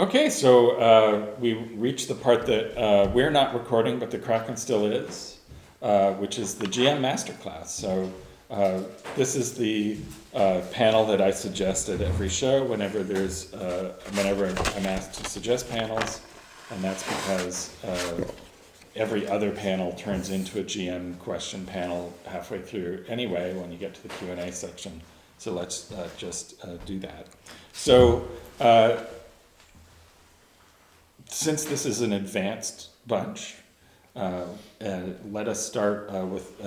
Okay, so we reached the part that we're not recording, but the Kraken still is, which is the GM Masterclass. So this is the panel that I suggest at every show whenever I'm asked to suggest panels, and that's because every other panel turns into a GM question panel halfway through anyway when you get to the Q&A section. So let's just do that. So. Since this is an advanced bunch, let us start with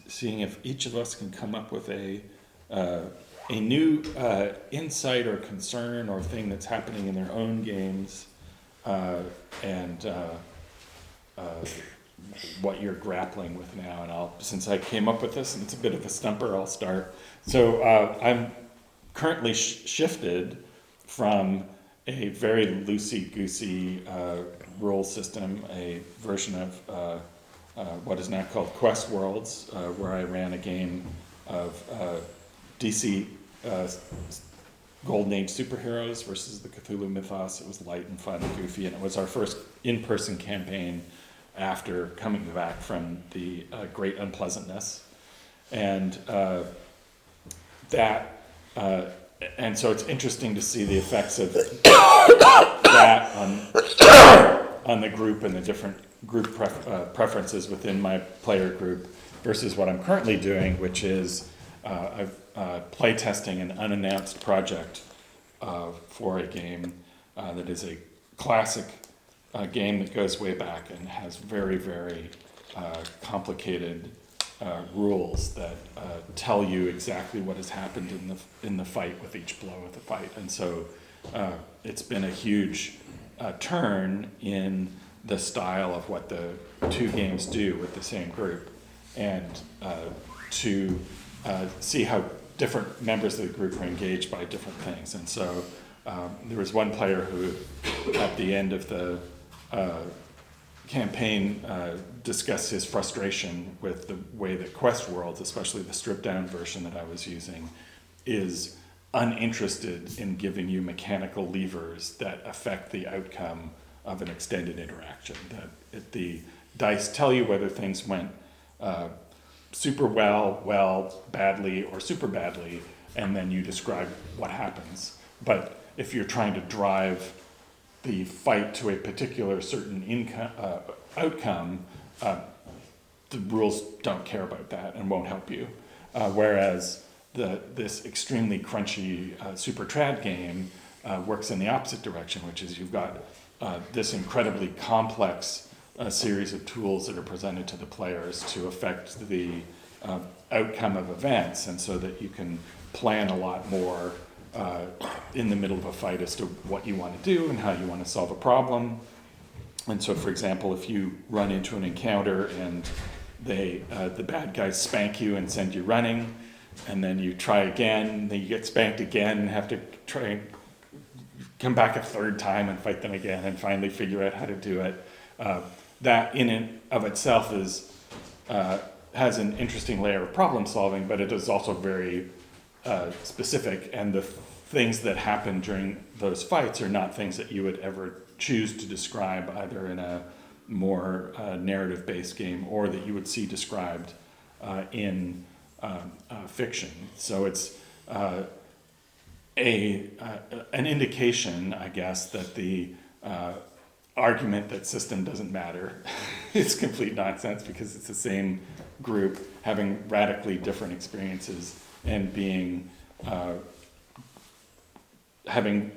seeing if each of us can come up with a new insight or concern or thing that's happening in their own games, and what you're grappling with now. And since I came up with this and it's a bit of a stumper, I'll start. So I'm currently shifted from a very loosey-goosey rule system, a version of what is now called Quest Worlds, where I ran a game of DC Golden Age superheroes versus the Cthulhu mythos. It was light and fun and goofy, and it was our first in-person campaign after coming back from the great unpleasantness. And and so it's interesting to see the effects of that on the group and the different group preferences within my player group versus what I'm currently doing, which is play testing an unannounced project for a game that is a classic game that goes way back and has very, very complicated rules that tell you exactly what has happened in the fight with each blow of the fight. And so it's been a huge turn in the style of what the two games do with the same group, and to see how different members of the group are engaged by different things. And so there was one player who, at the end of the campaign, discussed his frustration with the way that Quest Worlds, especially the stripped down version that I was using, is uninterested in giving you mechanical levers that affect the outcome of an extended interaction. That the dice tell you whether things went super well, badly, or super badly, and then you describe what happens. But if you're trying to drive the fight to a particular certain outcome, the rules don't care about that and won't help you. Whereas this extremely crunchy super trad game works in the opposite direction, which is you've got this incredibly complex series of tools that are presented to the players to affect the outcome of events, and so that you can plan a lot more in the middle of a fight as to what you want to do and how you want to solve a problem. And so, for example, if you run into an encounter and the bad guys spank you and send you running, and then you try again, then you get spanked again and have to try and come back a third time and fight them again and finally figure out how to do it. That in and of itself has an interesting layer of problem solving, but it is also very specific, and the things that happen during those fights are not things that you would ever choose to describe either in a more narrative-based game or that you would see described in fiction. So it's an indication, I guess, that the argument that system doesn't matter is complete nonsense, because it's the same group having radically different experiences and being having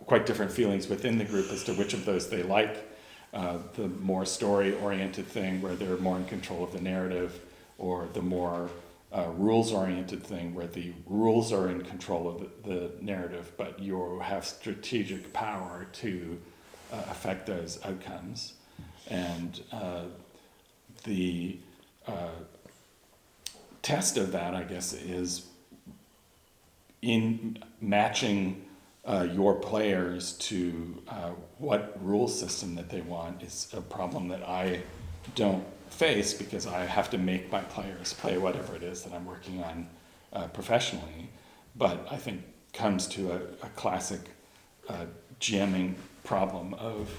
quite different feelings within the group as to which of those they like. The more story-oriented thing where they're more in control of the narrative, or the more rules-oriented thing where the rules are in control of the narrative, but you have strategic power to affect those outcomes. And the test of that, I guess, is in matching your players to what rule system that they want is a problem that I don't face, because I have to make my players play whatever it is that I'm working on professionally. But I think comes to a classic GMing problem of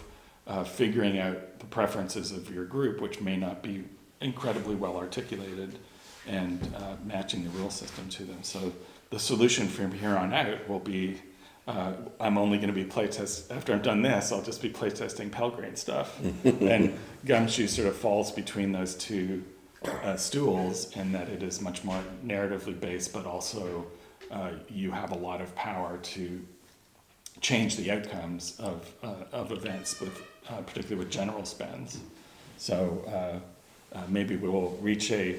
figuring out the preferences of your group, which may not be incredibly well articulated, and matching the rule system to them. So the solution from here on out will be, I'm only going to be playtest. After I've done this, I'll just be playtesting Pelgrane stuff. And Gumshoe sort of falls between those two stools, in that it is much more narratively based, but also you have a lot of power to change the outcomes of events, with particularly with general spends. So maybe we will reach a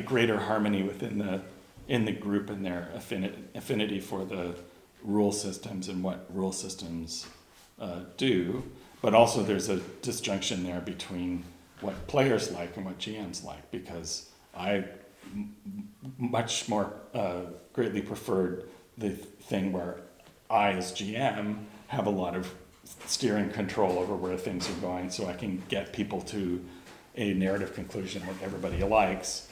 greater harmony in the group and their affinity for the rule systems and what rule systems do. But also there's a disjunction there between what players like and what GMs like, because I much more greatly preferred the thing where I, as GM, have a lot of steering control over where things are going, so I can get people to a narrative conclusion that everybody likes,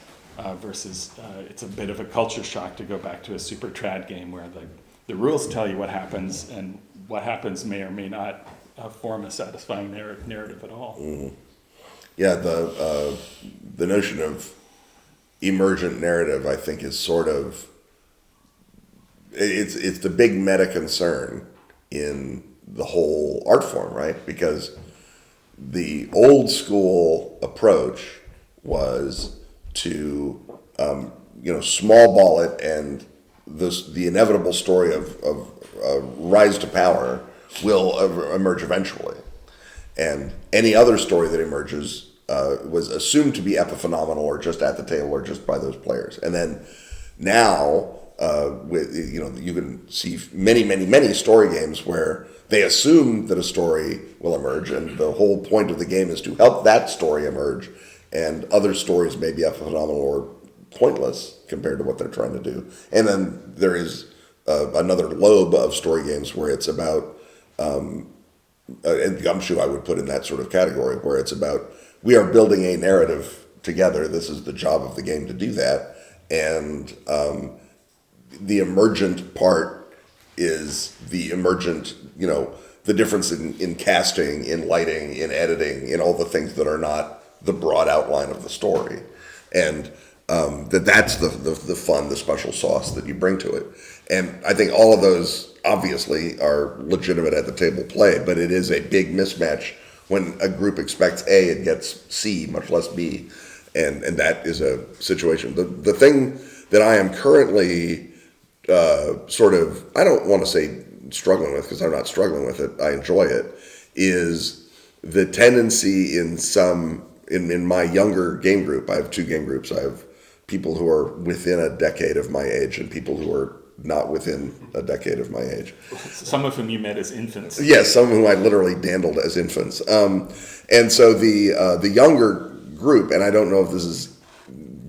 versus it's a bit of a culture shock to go back to a super trad game where the rules tell you what happens, and what happens may or may not form a satisfying narrative at all. Mm-hmm. Yeah, the notion of emergent narrative, I think, is sort of, it's the big meta concern in the whole art form, right? Because the old school approach was to small ball it, and the inevitable story of rise to power will emerge eventually, and any other story that emerges was assumed to be epiphenomenal or just at the table or just by those players. And then now you can see many story games where they assume that a story will emerge, and the whole point of the game is to help that story emerge, and other stories may be epiphenomenal or pointless compared to what they're trying to do. And then there is another lobe of story games where it's about, and Gumshoe I would put in that sort of category, where it's about, we are building a narrative together. This is the job of the game to do that. And the emergent part is the emergent, the difference in casting, in lighting, in editing, in all the things that are not the broad outline of the story. And that's the fun, the special sauce that you bring to it. And I think all of those obviously are legitimate at the table play, but it is a big mismatch when a group expects A and gets C, much less B. And that is a situation. The thing that I am currently sort of, I don't want to say struggling with, because I'm not struggling with it, I enjoy it, is the tendency in my younger game group. I have two game groups. I have people who are within a decade of my age and people who are not within a decade of my age. Some of whom you met as infants. Yes, some of whom I literally dandled as infants. And so the younger group, and I don't know if this is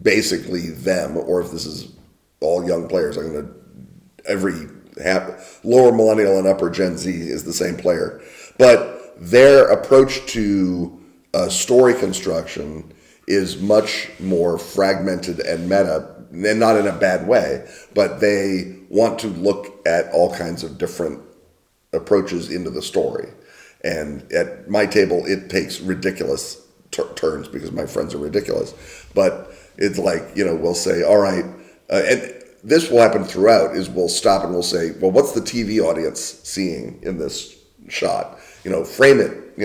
basically them or if this is all young players. Lower millennial and upper Gen Z is the same player, but their approach to story construction is much more fragmented and meta, and not in a bad way, but they want to look at all kinds of different approaches into the story. And at my table, it takes ridiculous turns because my friends are ridiculous. But it's like, we'll say, all right, and this will happen throughout, is we'll stop and we'll say, well, what's the TV audience seeing in this shot? Frame it,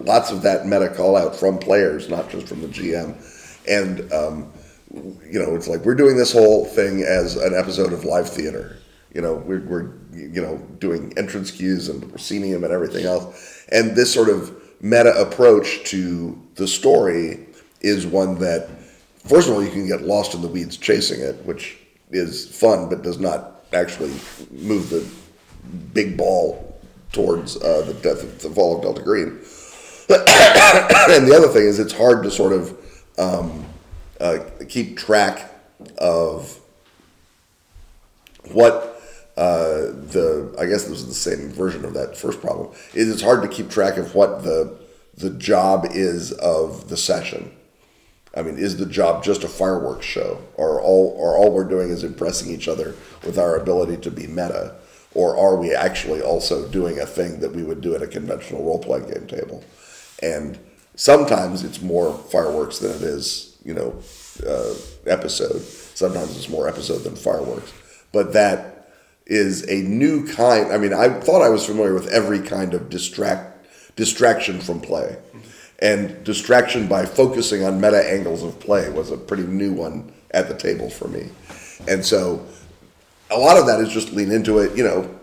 lots of that meta call out from players, not just from the GM. And, it's like, we're doing this whole thing as an episode of live theater. We're doing entrance cues and proscenium and everything else. And this sort of meta approach to the story is one that, first of all, you can get lost in the weeds chasing it, which is fun, but does not actually move the big ball towards the fall of Delta Green. And the other thing is, it's hard to sort of keep track of what I guess this is the same version of that first problem, is it's hard to keep track of what the job is of the session. I mean, is the job just a fireworks show, or all we're doing is impressing each other with our ability to be meta? or are we actually also doing a thing that we would do at a conventional role-playing game table? And sometimes it's more fireworks than it is, episode. Sometimes it's more episode than fireworks. But that is a new kind. I mean, I thought I was familiar with every kind of distraction from play. And distraction by focusing on meta angles of play was a pretty new one at the table for me. And so a lot of that is just lean into it.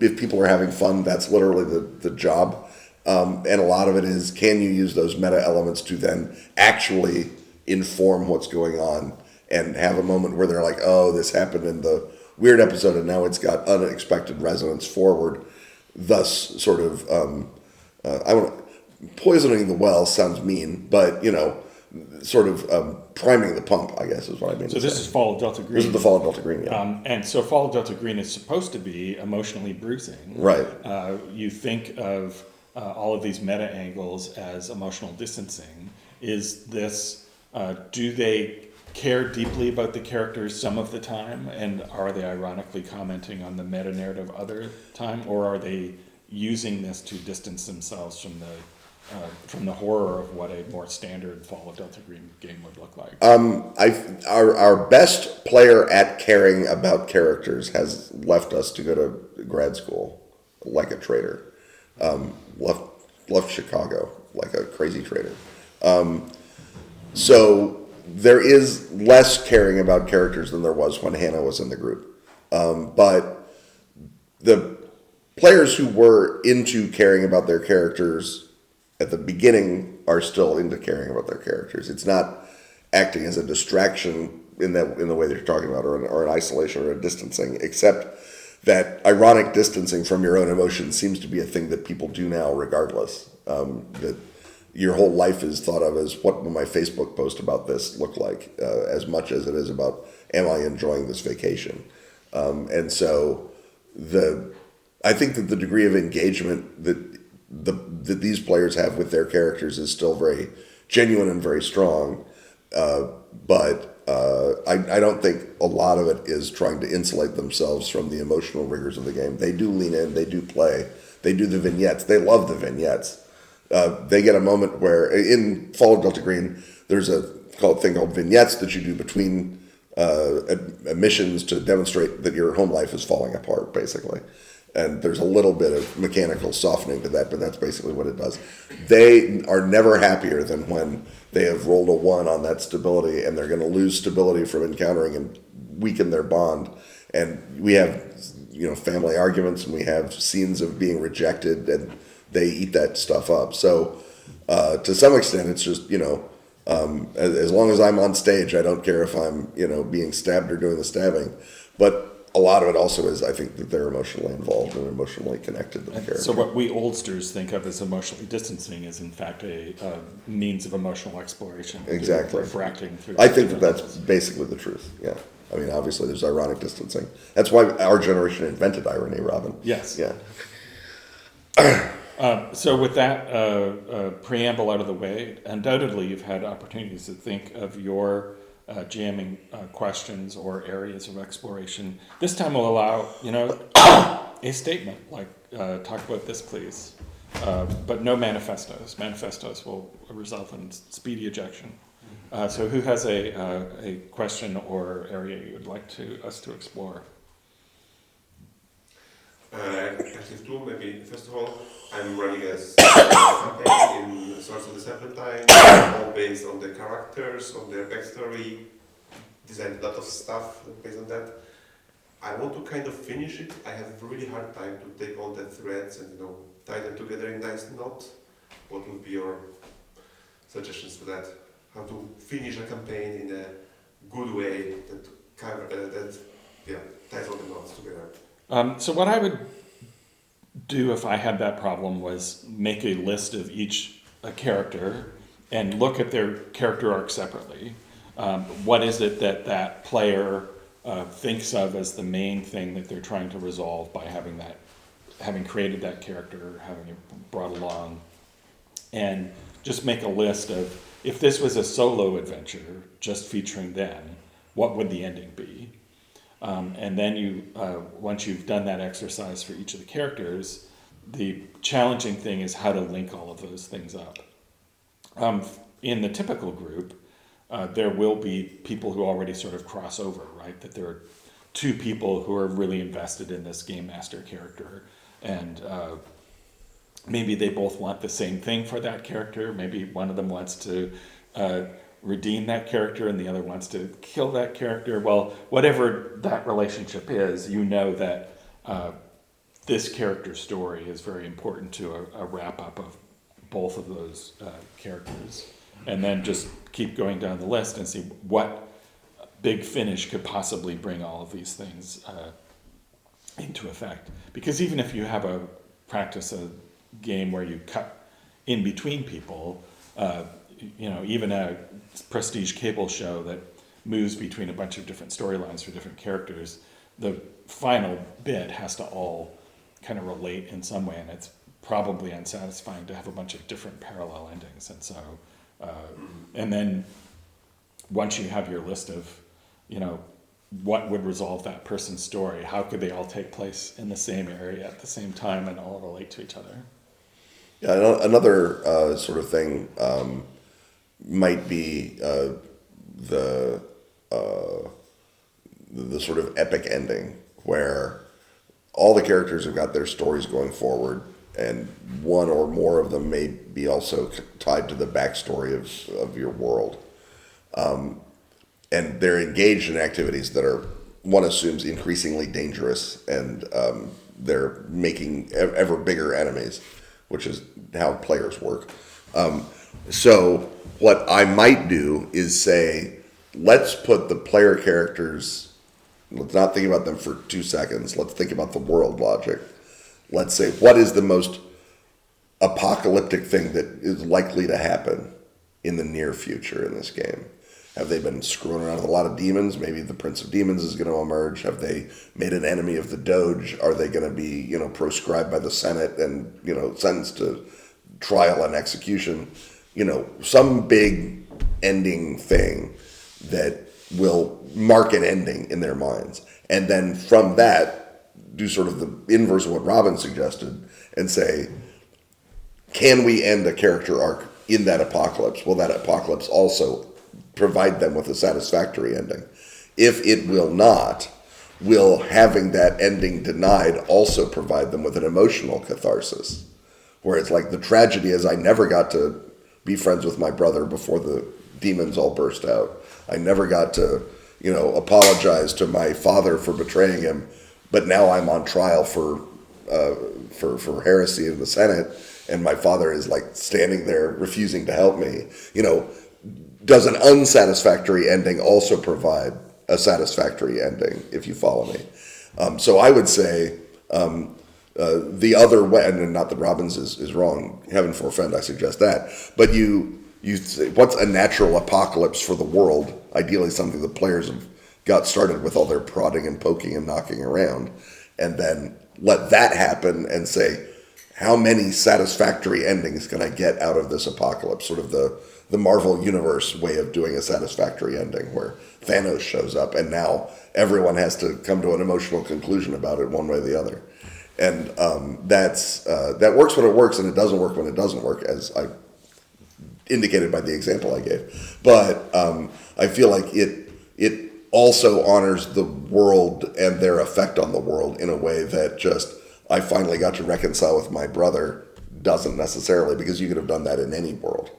If people are having fun, that's literally the job. And a lot of it is, can you use those meta elements to then actually inform what's going on and have a moment where they're like, oh, this happened in the weird episode and now it's got unexpected resonance forward. Thus sort of, poisoning the well sounds mean, but, sort of priming the pump, I guess is what I mean. So this is Fall of Delta Green. This is the Fall of Delta Green, yeah. And so Fall of Delta Green is supposed to be emotionally bruising. Right. You think of all of these meta angles as emotional distancing. Is this, do they care deeply about the characters some of the time, and are they ironically commenting on the meta narrative other time, or are they using this to distance themselves from the horror of what a more standard Fall of Delta Green game would look like? Our best player at caring about characters has left us to go to grad school like a traitor. Left Chicago like a crazy traitor. So there is less caring about characters than there was when Hannah was in the group. But the players who were into caring about their characters at the beginning are still into caring about their characters. It's not acting as a distraction in the way that you're talking about, or an isolation or a distancing, except that ironic distancing from your own emotions seems to be a thing that people do now regardless. That your whole life is thought of as, what will my Facebook post about this look like, as much as it is about, am I enjoying this vacation? And so I think that the degree of engagement that these players have with their characters is still very genuine and very strong. But I don't think a lot of it is trying to insulate themselves from the emotional rigors of the game. They do lean in, they do play, they do the vignettes. They love the vignettes. They get a moment where, in Fall of Delta Green, there's a thing called vignettes that you do between missions to demonstrate that your home life is falling apart, basically. And there's a little bit of mechanical softening to that, but that's basically what it does. They are never happier than when they have rolled a 1 on that stability, and they're going to lose stability from encountering and weaken their bond. And we have, family arguments, and we have scenes of being rejected, and they eat that stuff up. So to some extent, it's just, as long as I'm on stage, I don't care if I'm, being stabbed or doing the stabbing. But a lot of it also is, I think, that they're emotionally involved and emotionally connected to the character. So what we oldsters think of as emotionally distancing is, in fact, a means of emotional exploration. Exactly. Refracting through. I think that's basically the truth, yeah. I mean, obviously, there's ironic distancing. That's why our generation invented irony, Robin. Yes. Yeah. So with that preamble out of the way, undoubtedly you've had opportunities to think of your jamming questions or areas of exploration. This time we'll allow, a statement, like, talk about this, please. But no manifestos. Manifestos will result in speedy ejection. So who has a question or area you would like us to explore? I have two, maybe. First of all, I'm running a campaign in Swords of the Serpentine, all based on the characters, on their backstory, designed a lot of stuff based on that. I want to kind of finish it. I have a really hard time to take all the threads and tie them together in a nice knot. What would be your suggestions for that? How to finish a campaign in a good way that ties all the knots together? So what I would do if I had that problem was make a list of each character and look at their character arc separately. What is it that player thinks of as the main thing that they're trying to resolve by having created that character, having it brought along, and just make a list of, if this was a solo adventure just featuring them, what would the ending be? And then you, once you've done that exercise for each of the characters, the challenging thing is how to link all of those things up. In the typical group, there will be people who already sort of cross over, right? That there are two people who are really invested in this game master character, and maybe they both want the same thing for that character. Maybe one of them wants to redeem that character and the other wants to kill that character. Well, whatever that relationship is, you know that this character story is very important to a wrap-up of both of those characters. And then just keep going down the list and see what big finish could possibly bring all of these things into effect. Because even if you have a game where you cut in between people, even a prestige cable show that moves between a bunch of different storylines for different characters, the final bit has to all kind of relate in some way, and it's probably unsatisfying to have a bunch of different parallel endings. And so, and then once you have your list of, what would resolve that person's story, how could they all take place in the same area at the same time and all relate to each other? Yeah, another sort of thing might be the sort of epic ending where all the characters have got their stories going forward, and one or more of them may be also tied to the backstory of your world. And they're engaged in activities that are, one assumes, increasingly dangerous, and they're making ever bigger enemies, which is how players work. So what I might do is say, let's put the player characters, let's not think about them for 2 seconds, let's think about the world logic. Let's say, what is the most apocalyptic thing that is likely to happen in the near future in this game? Have they been screwing around with a lot of demons? Maybe the Prince of Demons is going to emerge. Have they made an enemy of the Doge? Are they going to be, proscribed by the Senate and, sentenced to trial and execution? Some big ending thing that will mark an ending in their minds. And then from that, do sort of the inverse of what Robin suggested and say, can we end a character arc in that apocalypse? Will that apocalypse also provide them with a satisfactory ending? If it will not, will having that ending denied also provide them with an emotional catharsis? Where it's like, the tragedy is I never got to be friends with my brother before the demons all burst out. I never got to, apologize to my father for betraying him, but now I'm on trial for heresy in the Senate, and my father is like standing there refusing to help me. Does an unsatisfactory ending also provide a satisfactory ending, if you follow me? So I would say the other way, and not that Robbins is wrong, heaven forfend, I suggest that, but you say, what's a natural apocalypse for the world? Ideally something the players have got started with all their prodding and poking and knocking around, and then let that happen and say, how many satisfactory endings can I get out of this apocalypse? Sort of the Marvel Universe way of doing a satisfactory ending, where Thanos shows up and now everyone has to come to an emotional conclusion about it one way or the other. And that works when it works, and it doesn't work when it doesn't work, as I indicated by the example I gave. But I feel like it also honors the world and their effect on the world in a way that just, I finally got to reconcile with my brother, doesn't necessarily, because you could have done that in any world.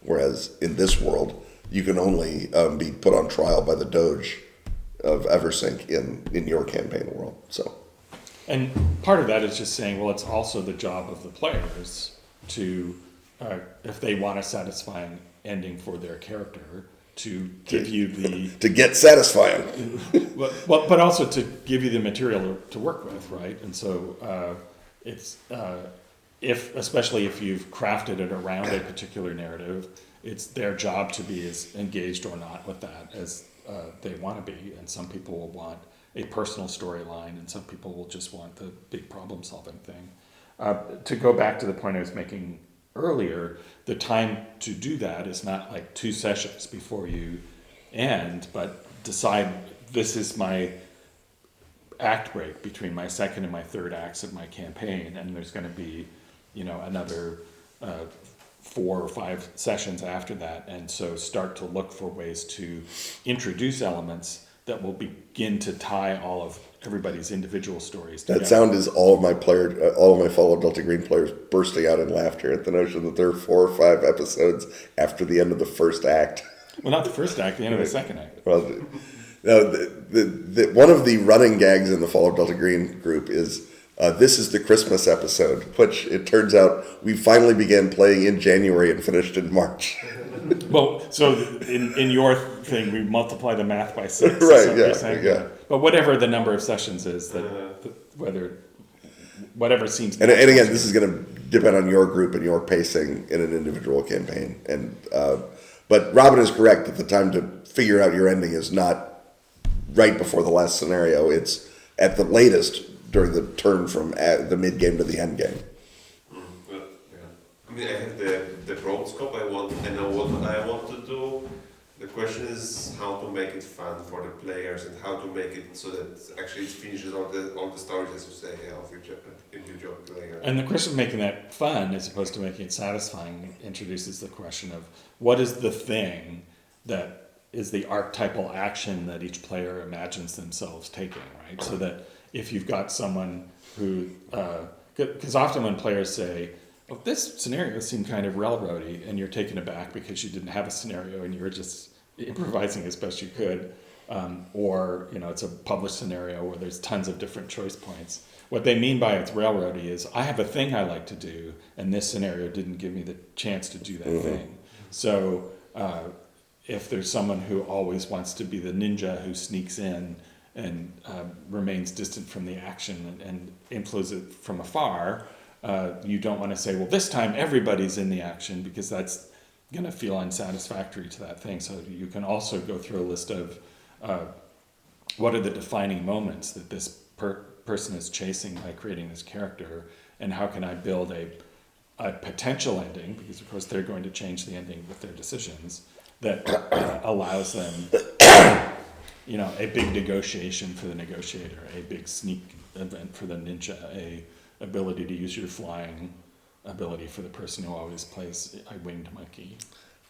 Whereas in this world, you can only be put on trial by the Doge of Eversync in your campaign world. So, and part of that is just saying, well, it's also the job of the players to, if they want a satisfying ending for their character, to give you the to get satisfying. but also to give you the material to work with, right? And so it's especially if you've crafted it around a particular narrative, it's their job to be as engaged or not with that as they want to be. And some people will want a personal storyline, and some people will just want the big problem-solving thing. To go back to the point I was making earlier, the time to do that is not like 2 sessions before you end, but decide, this is my act break between my second and my third acts of my campaign, and there's going to be, another 4 or 5 sessions after that, and so start to look for ways to introduce elements that will begin to tie all of everybody's individual stories together. That sound is all of my fellow Delta Green players bursting out in laughter at the notion that there are 4 or 5 episodes after the end of the first act. Well, not the first act, the end of the second act. Well, no, one of the running gags in the Fall of Delta Green group is this is the Christmas episode, which it turns out we finally began playing in January and finished in March. Well, so in your thing, we multiply the math by 6. Right, yeah. But whatever the number of sessions is, whatever seems... And again, this is going to depend on your group and your pacing in an individual campaign. But Robin is correct that the time to figure out your ending is not right before the last scenario. It's at the latest during the turn from the mid game to the end game. Well, yeah. I mean, I have the broad scope. I know what I want to do. The question is how to make it fun for the players and how to make it so that actually it finishes all the stories, as you say, of each individual player. And the question of making that fun as opposed to making it satisfying introduces the question of what is the thing that is the archetypal action that each player imagines themselves taking, right? So that if you've got someone who, because often when players say, oh, this scenario seemed kind of railroady, and you're taken aback because you didn't have a scenario and you were just improvising as best you could, or it's a published scenario where there's tons of different choice points. What they mean by it's railroady is I have a thing I like to do, and this scenario didn't give me the chance to do that thing. So if there's someone who always wants to be the ninja who sneaks in and remains distant from the action and influences it from afar, you don't want to say, well, this time everybody's in the action, because that's going to feel unsatisfactory to that thing. So you can also go through a list of what are the defining moments that this person is chasing by creating this character, and how can I build a potential ending, because of course they're going to change the ending with their decisions, that allows them a big negotiation for the negotiator, a big sneak event for the ninja, a ability to use your flying ability for the person who always plays a winged monkey.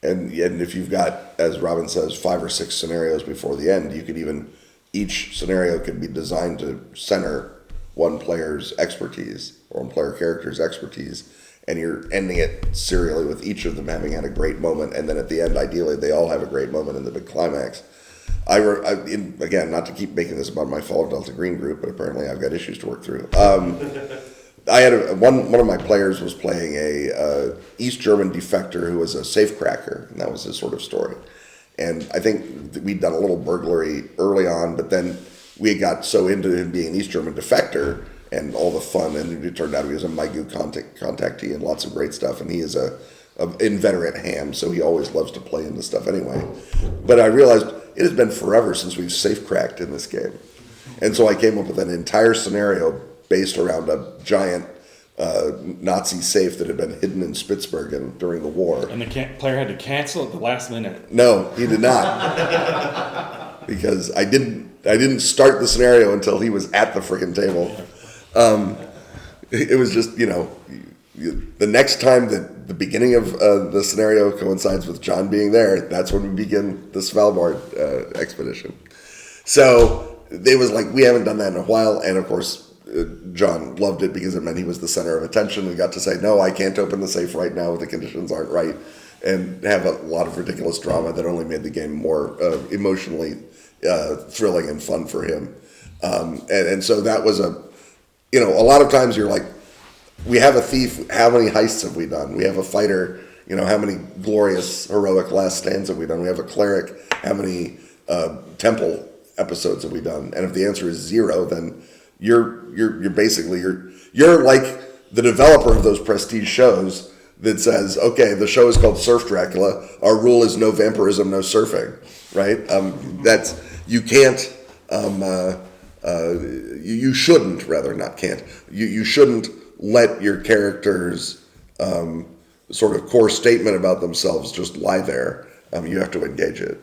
And if you've got, as Robin says, 5 or 6 scenarios before the end, you could each scenario could be designed to center one player's expertise or one player character's expertise, and you're ending it serially with each of them having had a great moment, and then at the end, ideally, they all have a great moment in the big climax. Again, not to keep making this about my Fall of Delta Green group, but apparently I've got issues to work through. I had one of my players was playing a East German defector who was a safecracker, and that was his sort of story. And I think we'd done a little burglary early on, but then we got so into him being an East German defector and all the fun, and it turned out he was a Maigu contactee and lots of great stuff, and he is a inveterate ham, so he always loves to play into stuff anyway. But I realized it has been forever since we've safe-cracked in this game. And so I came up with an entire scenario based around a giant Nazi safe that had been hidden in Spitsbergen during the war. And the player had to cancel at the last minute. No, he did not. Because I didn't start the scenario until he was at the frickin' table. It was just, the next time that the beginning of the scenario coincides with John being there, that's when we begin the Svalbard expedition. So they was like, we haven't done that in a while, and of course, John loved it because it meant he was the center of attention. We got to say, no, I can't open the safe right now. The conditions aren't right. And have a lot of ridiculous drama that only made the game more emotionally thrilling and fun for him. And so that was a lot of times you're like, we have a thief. How many heists have we done? We have a fighter. How many glorious, heroic last stands have we done? We have a cleric. How many temple episodes have we done? And if the answer is 0, then you're basically you're like the developer of those prestige shows that says, okay, the show is called Surf Dracula. Our rule is no vampirism, no surfing, right? That's you can't. You shouldn't, rather, not can't. You shouldn't let your characters' sort of core statement about themselves just lie there. You have to engage it.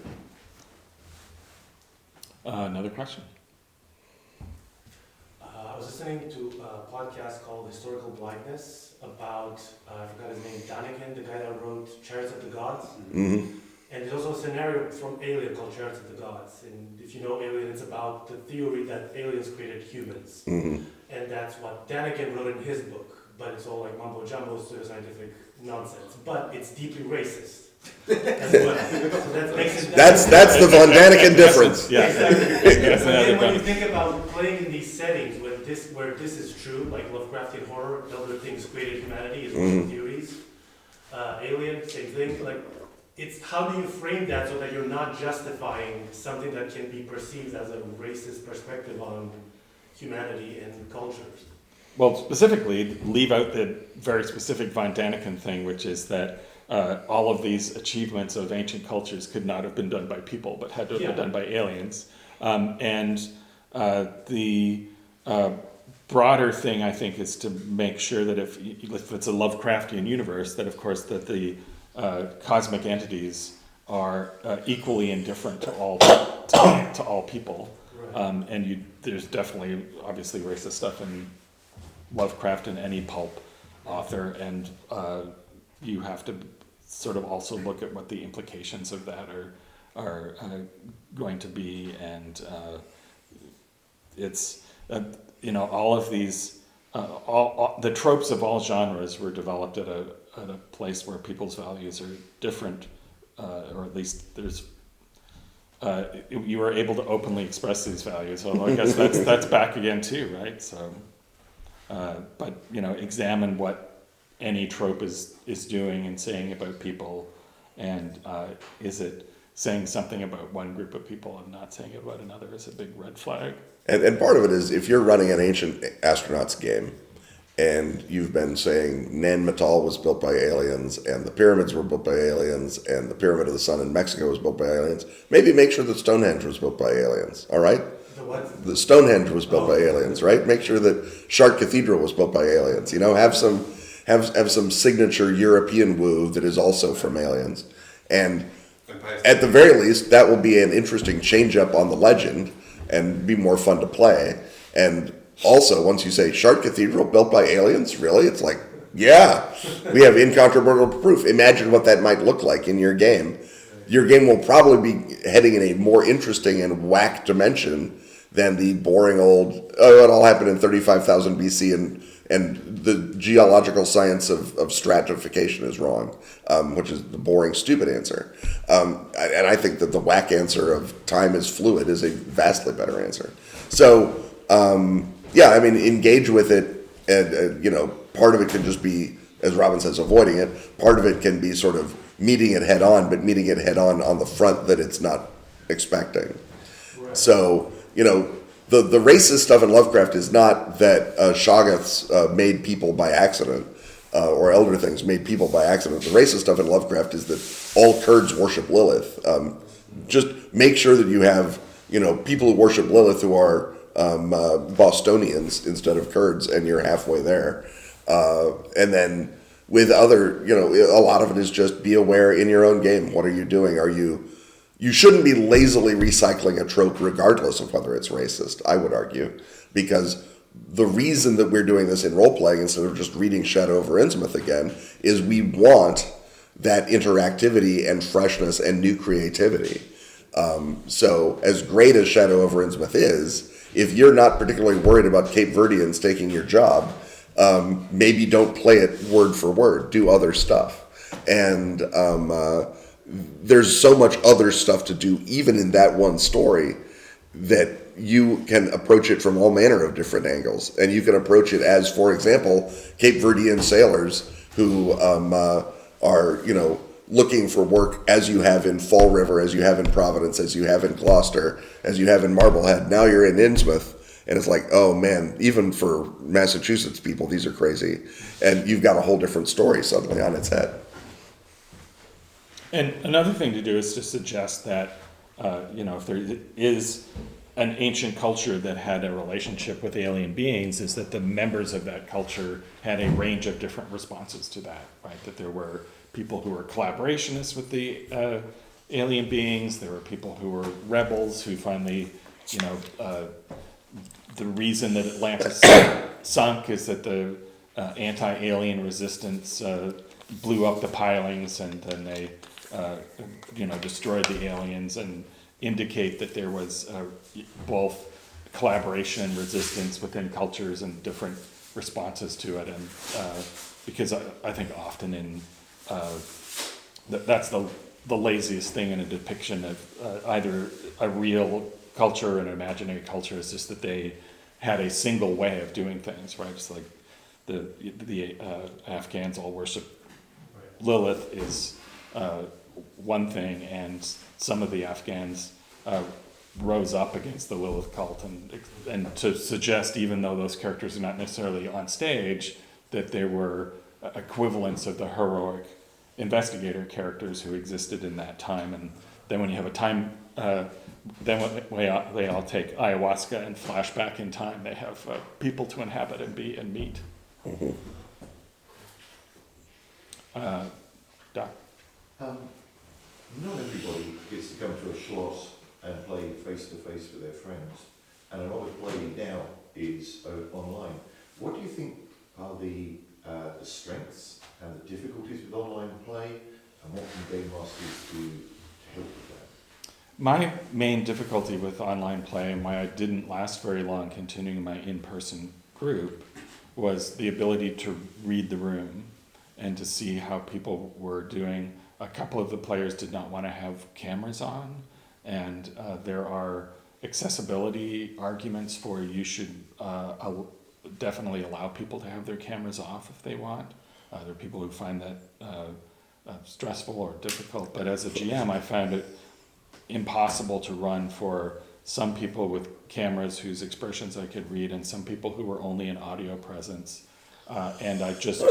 Another question. listening to a podcast called Historical Blindness about, I forgot his name, Daniken, the guy that wrote Chariots of the Gods. Mm-hmm. And there's also a scenario from Alien called Chariots of the Gods. And if you know Alien, it's about the theory that aliens created humans. Mm-hmm. And that's what Daniken wrote in his book. But it's all like mumbo jumbo, pseudoscientific nonsense. But it's deeply racist. As well. So that makes it That's the Von Daniken difference. Yeah. Exactly. So then when you think about playing in these settings where this is true, like Lovecraftian horror, elder things created humanity, is one of the theories. Alien, same thing. Like, it's how do you frame that so that you're not justifying something that can be perceived as a racist perspective on humanity and cultures? Well, specifically, leave out the very specific Von Daniken thing, which is that all of these achievements of ancient cultures could not have been done by people, but had to have been done by aliens. The broader thing, I think, is to make sure that if it's a Lovecraftian universe, that of course that the cosmic entities are equally indifferent to all people. Right. There's definitely, obviously, racist stuff in Lovecraft and any pulp author, and you have to sort of also look at what the implications of that are going to be, and it's all of these all the tropes of all genres were developed at a place where people's values are different, or at least there's you were able to openly express these values. Although I guess that's back again too, right? So. But examine what any trope is doing and saying about people, and is it saying something about one group of people and not saying it about another is a big red flag. And part of it is if you're running an ancient astronauts game and you've been saying Neanderthal was built by aliens and the pyramids were built by aliens and the Pyramid of the Sun in Mexico was built by aliens, maybe make sure that Stonehenge was built by aliens, all right? The Stonehenge was built by aliens, right? Make sure that Chartres Cathedral was built by aliens. Have some signature European woo that is also from aliens. And at the very least, that will be an interesting change up on the legend and be more fun to play. And also, once you say Chartres Cathedral built by aliens, really? It's like, yeah, we have incontrovertible proof. Imagine what that might look like in your game. Your game will probably be heading in a more interesting and whack dimension than the boring old, it all happened in 35,000 BC and the geological science of stratification is wrong, which is the boring, stupid answer. And I think that the whack answer of time is fluid is a vastly better answer. So, engage with it, and, part of it can just be, as Robin says, avoiding it. Part of it can be sort of meeting it head on, but meeting it head on the front that it's not expecting. Right. So, the racist stuff in Lovecraft is not that Shoggoths made people by accident, or elder things made people by accident. The racist stuff in Lovecraft is that all Kurds worship Lilith. Just make sure that you have, people who worship Lilith who are Bostonians instead of Kurds, and you're halfway there. And then with other, a lot of it is just be aware in your own game. What are you doing? You shouldn't be lazily recycling a trope regardless of whether it's racist, I would argue, because the reason that we're doing this in role-playing instead of just reading Shadow over Innsmouth again is we want that interactivity and freshness and new creativity. So as great as Shadow over Innsmouth is, if you're not particularly worried about Cape Verdeans taking your job, maybe don't play it word for word, do other stuff. And there's so much other stuff to do, even in that one story, that you can approach it from all manner of different angles. And you can approach it as, for example, Cape Verdean sailors who are, looking for work as you have in Fall River, as you have in Providence, as you have in Gloucester, as you have in Marblehead. Now you're in Innsmouth, and it's like, oh man, even for Massachusetts people, these are crazy. And you've got a whole different story suddenly on its head. And another thing to do is to suggest that, if there is an ancient culture that had a relationship with alien beings, is that the members of that culture had a range of different responses to that, right? That there were people who were collaborationists with the alien beings. There were people who were rebels who finally, the reason that Atlantis sunk is that the anti-alien resistance blew up the pilings, and then they destroyed the aliens, and indicate that there was both collaboration and resistance within cultures and different responses to it. And because I think often in that's the laziest thing in a depiction of either a real culture or an imaginary culture, is just that they had a single way of doing things, right? It's like the Afghans all worship Lilith is one thing, and some of the Afghans rose up against the Lilith cult, and to suggest, even though those characters are not necessarily on stage, that they were equivalents of the heroic investigator characters who existed in that time. And then when you have a time, then they all take ayahuasca and flash back in time. They have people to inhabit and be and meet. Mm-hmm. Doc? Not everybody gets to come to a schloss and play face to face with their friends, and a lot of play now is online. What do you think are the strengths and the difficulties with online play, and what can game masters do to help with that? My main difficulty with online play, and why I didn't last very long continuing my in-person group, was the ability to read the room and to see how people were doing. A couple of the players did not want to have cameras on, and there are accessibility arguments for you should definitely allow people to have their cameras off if they want. There are people who find that stressful or difficult, but as a GM, I found it impossible to run for some people with cameras whose expressions I could read, and some people who were only an audio presence. And I just,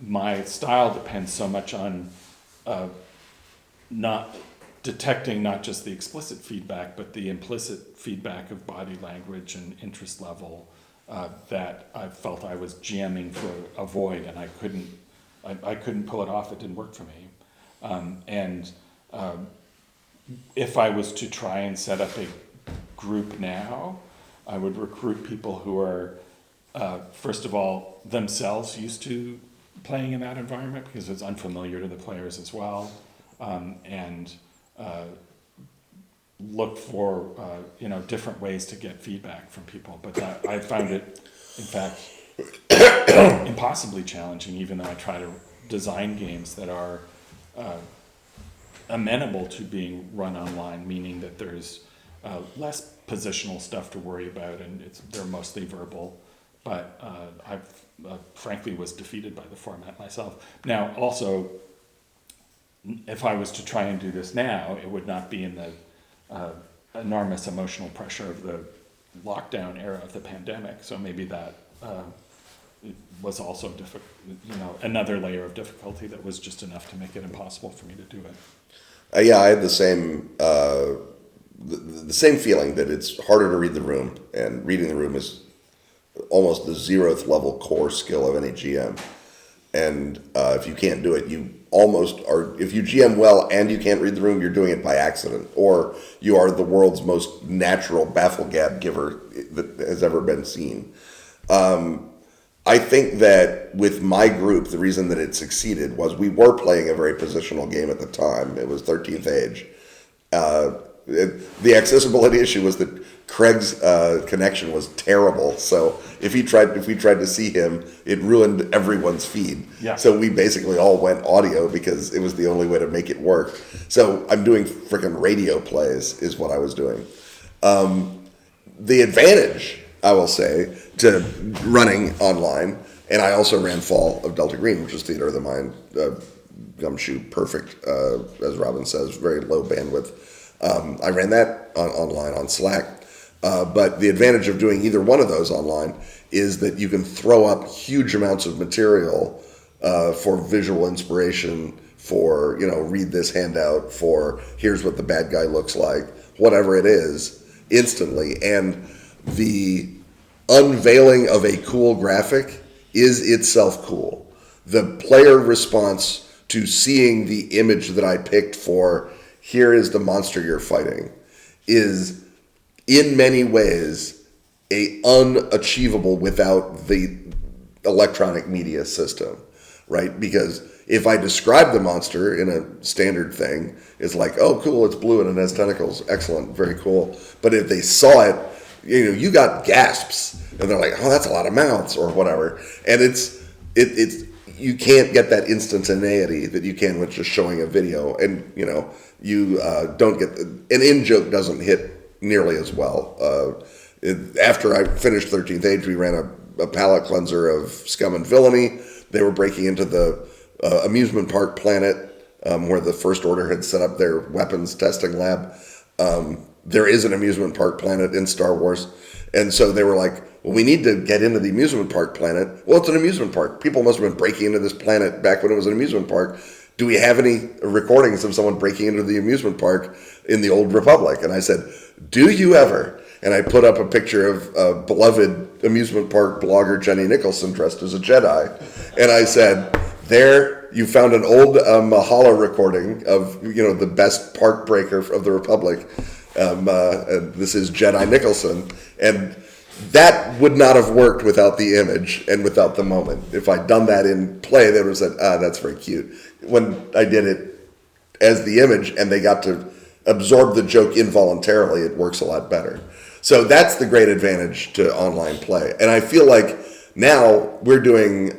my style depends so much on not detecting not just the explicit feedback, but the implicit feedback of body language and interest level, that I felt I was jamming for a void, and I couldn't pull it off. It didn't work for me. If I was to try and set up a group now, I would recruit people who are, first of all, themselves used to playing in that environment, because it's unfamiliar to the players as well, and look for different ways to get feedback from people. But I found it, in fact, impossibly challenging, even though I try to design games that are amenable to being run online, meaning that there's less positional stuff to worry about, and they're mostly verbal. But I frankly was defeated by the format myself. Now, also, if I was to try and do this now, it would not be in the enormous emotional pressure of the lockdown era of the pandemic. So maybe that it was also another layer of difficulty that was just enough to make it impossible for me to do it. Yeah, I had the same the same feeling that it's harder to read the room, and reading the room is almost the 0th level core skill of any GM. And if you can't do it, you almost are. If you GM well and you can't read the room, you're doing it by accident, or you are the world's most natural baffle gab giver that has ever been seen. I think that with my group, the reason that it succeeded was we were playing a very positional game at the time. It was 13th Age. The accessibility issue was that Craig's connection was terrible. So if we tried to see him, it ruined everyone's feed. Yeah. So we basically all went audio because it was the only way to make it work. So I'm doing freaking radio plays is what I was doing. The advantage, I will say, to running online, and I also ran Fall of Delta Green, which is Theater of the Mind, gumshoe perfect, as Robin says, very low bandwidth. I ran that online on Slack. But the advantage of doing either one of those online is that you can throw up huge amounts of material for visual inspiration, for, read this handout, for here's what the bad guy looks like, whatever it is, instantly. And the unveiling of a cool graphic is itself cool. The player response to seeing the image that I picked for here is the monster you're fighting is in many ways unachievable without the electronic media system, right? Because if I describe the monster in a standard thing, it's like, oh, cool, it's blue and it has tentacles. Excellent, very cool. But if they saw it, you got gasps, and they're like, oh, that's a lot of mouths or whatever. And it's you can't get that instantaneity that you can with just showing a video, and you don't get an in-joke doesn't hit nearly as well. After I finished 13th Age, we ran a palate cleanser of scum and villainy. They were breaking into the amusement park planet where the First Order had set up their weapons testing lab. There is an amusement park planet in Star Wars. And so they were like, well, we need to get into the amusement park planet. Well, it's an amusement park. People must have been breaking into this planet back when it was an amusement park. Do we have any recordings of someone breaking into the amusement park in the Old Republic? And I said, do you ever? And I put up a picture of beloved amusement park blogger Jenny Nicholson dressed as a Jedi. And I said, there, you found an old Mahala recording of, the best park breaker of the Republic. This is Jedi Nicholson. And that would not have worked without the image and without the moment. If I'd done that in play, they would have said, that's very cute. When I did it as the image and they got to absorb the joke involuntarily, it works a lot better. So that's the great advantage to online play. And I feel like now we're doing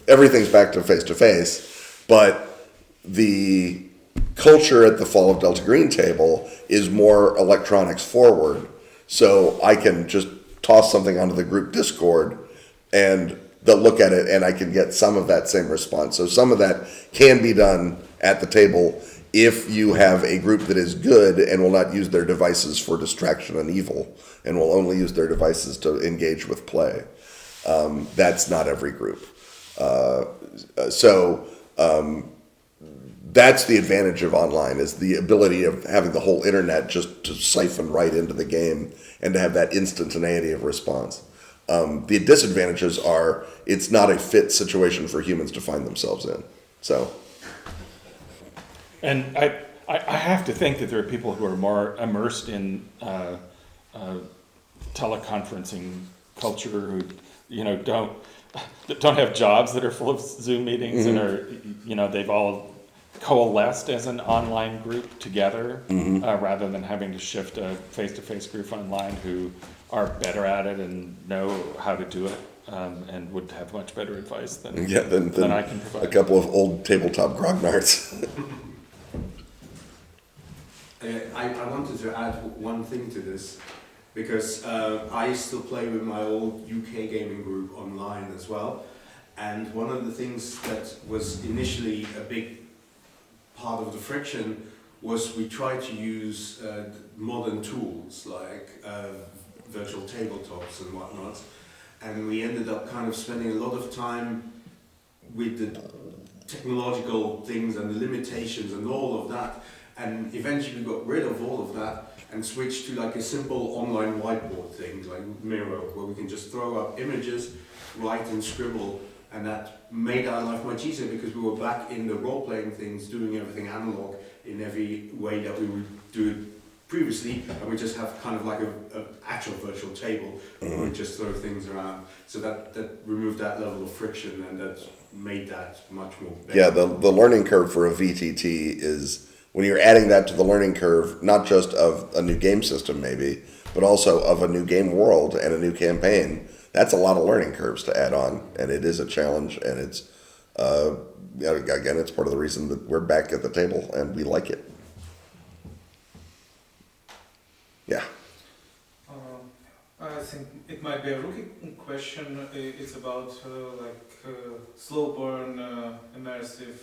everything's back to face, but the culture at the Fall of Delta Green table is more electronics forward. So I can just toss something onto the group Discord and they'll look at it and I can get some of that same response. So some of that can be done at the table if you have a group that is good and will not use their devices for distraction and evil and will only use their devices to engage with play. That's not every group. That's the advantage of online, is the ability of having the whole internet just to siphon right into the game and to have that instantaneity of response. The disadvantages are it's not a fit situation for humans to find themselves in. So, and I have to think that there are people who are more immersed in teleconferencing culture who don't have jobs that are full of Zoom meetings and are they've all coalesced as an online group together rather than having to shift a face-to-face group online who are better at it and know how to do it and would have much better advice than I can provide. A couple of old tabletop grognards. I wanted to add one thing to this, because I still play with my old UK gaming group online as well, and one of the things that was initially a big part of the friction was we tried to use modern tools like virtual tabletops and whatnot, and we ended up kind of spending a lot of time with the technological things and the limitations and all of that, and eventually got rid of all of that and switched to like a simple online whiteboard thing like Miro, where we can just throw up images, write and scribble, and that made our life much easier because we were back in the role-playing things, doing everything analog in every way that we would do it previously, and we just have kind of like an actual virtual table where we just throw things around. So that removed that level of friction, and that made that much more better. Yeah, the learning curve for a VTT is, when you're adding that to the learning curve, not just of a new game system maybe, but also of a new game world and a new campaign, that's a lot of learning curves to add on, and it is a challenge, and it's, again, it's part of the reason that we're back at the table, and we like it. Yeah. I think it might be a rookie question. It's about slow burn, immersive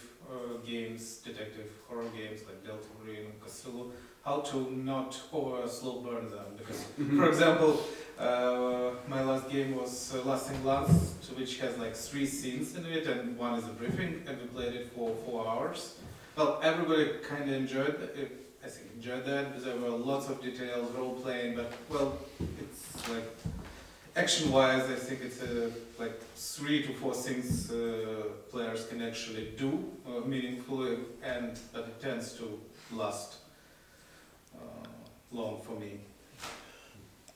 games, detective horror games like Delta Green and Cthulhu. How to not slow burn them? Because, for example, my last game was Lasting Glance, which has like 3 scenes in it, and one is a briefing, and we played it for 4 hours. Well, everybody kind of enjoyed that. There were lots of details, role playing, but well, it's like action-wise, I think it's like 3 to 4 things players can actually do meaningfully, but it tends to last long for me.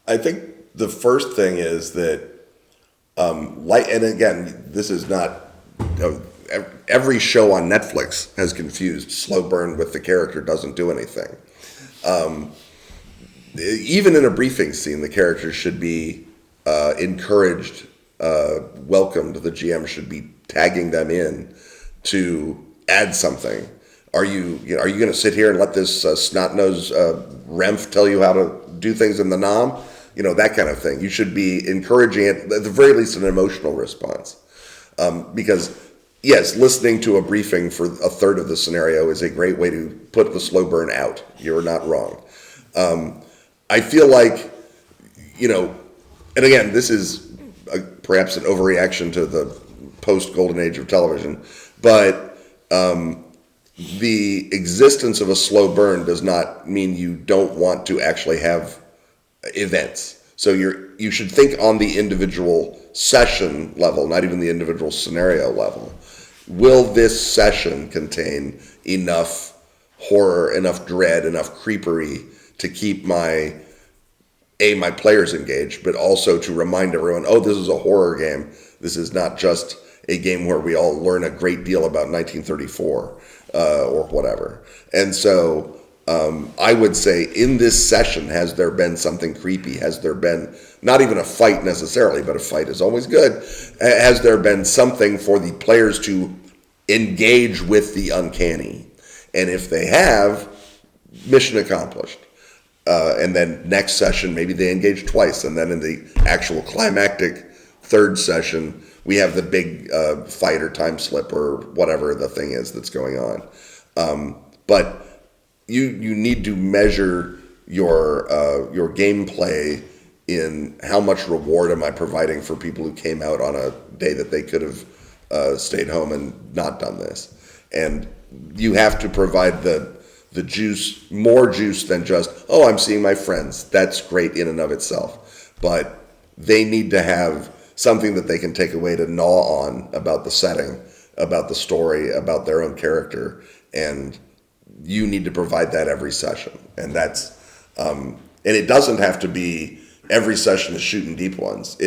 I think the first thing is that, and again, this is not, every show on Netflix has confused slow burn with the character doesn't do anything. Even in a briefing scene, the characters should be encouraged, welcomed. The GM should be tagging them in to add something. Are you going to sit here and let this snot-nosed Remph tell you how to do things in the nom? That kind of thing. You should be encouraging it, at the very least, an emotional response. Because, yes, listening to a briefing for a third of the scenario is a great way to put the slow burn out. You're not wrong. I feel like, and again, this is perhaps an overreaction to the post-golden age of television, but the existence of a slow burn does not mean you don't want to actually have events. So you should think on the individual session level, not even the individual scenario level. Will this session contain enough horror, enough dread, enough creepery to keep my players engaged, but also to remind everyone, oh, this is a horror game. This is not just a game where we all learn a great deal about 1934 or whatever. And so I would say in this session, has there been something creepy? Has there been, not even a fight necessarily, but a fight is always good. Has there been something for the players to engage with the uncanny? And if they have, mission accomplished. And then next session, maybe they engage twice. And then in the actual climactic third session, we have the big fight or time slip or whatever the thing is that's going on. But you need to measure your gameplay in how much reward am I providing for people who came out on a day that they could have stayed home and not done this. And you have to provide the juice, more juice than just, oh, I'm seeing my friends. That's great in and of itself. But they need to have something that they can take away to gnaw on about the setting, about the story, about their own character. And you need to provide that every session. And that's, and it doesn't have to be every session is shooting deep ones.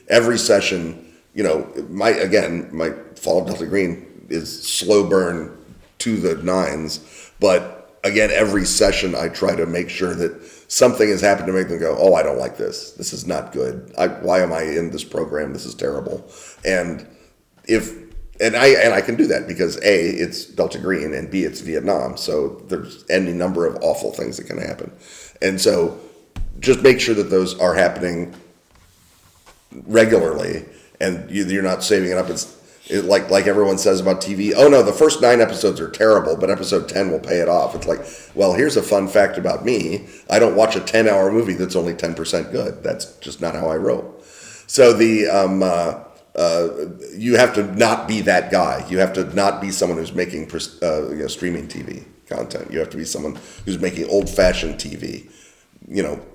Every session, my Fall of Delta Green is slow burn to the nines, but again, every session I try to make sure that something has happened to make them go, oh, I don't like this. This is not good. Why am I in this program? This is terrible. And I can do that because A, it's Delta Green, and B, it's Vietnam. So there's any number of awful things that can happen. And so just make sure that those are happening regularly, and you're not saving it up. Like everyone says about TV, oh no, the first 9 episodes are terrible, but episode 10 will pay it off. It's like, well, here's a fun fact about me. I don't watch a 10-hour movie that's only 10% good. That's just not how I roll. So you have to not be that guy. You have to not be someone who's making streaming TV content. You have to be someone who's making old-fashioned TV.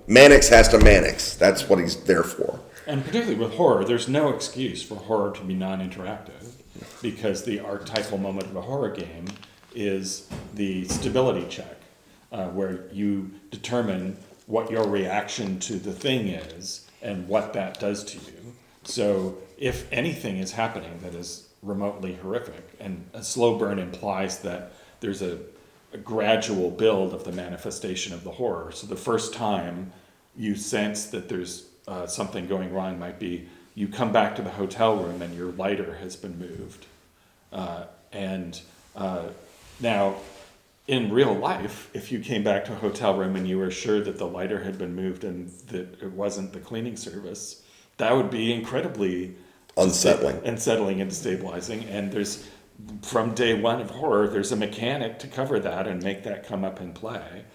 Mannix has to Mannix. That's what he's there for. And particularly with horror, there's no excuse for horror to be non-interactive, because the archetypal moment of a horror game is the stability check, where you determine what your reaction to the thing is and what that does to you. So if anything is happening that is remotely horrific, and a slow burn implies that there's a gradual build of the manifestation of the horror. So the first time you sense that there's something going wrong might be you come back to the hotel room and your lighter has been moved. Now, in real life, if you came back to a hotel room and you were sure that the lighter had been moved and that it wasn't the cleaning service, that would be incredibly unsettling and destabilizing. And there's, from day one of horror, there's a mechanic to cover that and make that come up in play.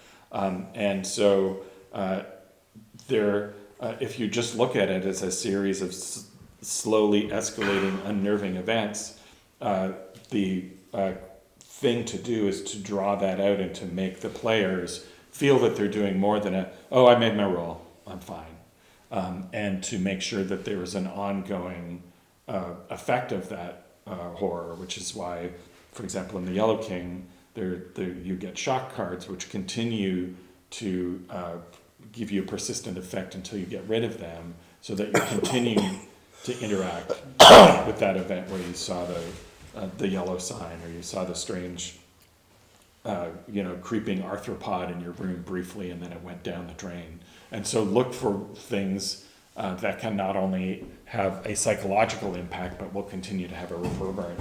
If you just look at it as a series of slowly escalating, unnerving events, the thing to do is to draw that out and to make the players feel that they're doing more than I made my roll, I'm fine. And to make sure that there is an ongoing effect of that horror, which is why, for example, in the Yellow King, you get shock cards which continue to give you a persistent effect until you get rid of them, so that you're continuing to interact with that event where you saw the yellow sign, or you saw the strange, creeping arthropod in your room briefly, and then it went down the drain. And so look for things that can not only have a psychological impact, but will continue to have a reverberant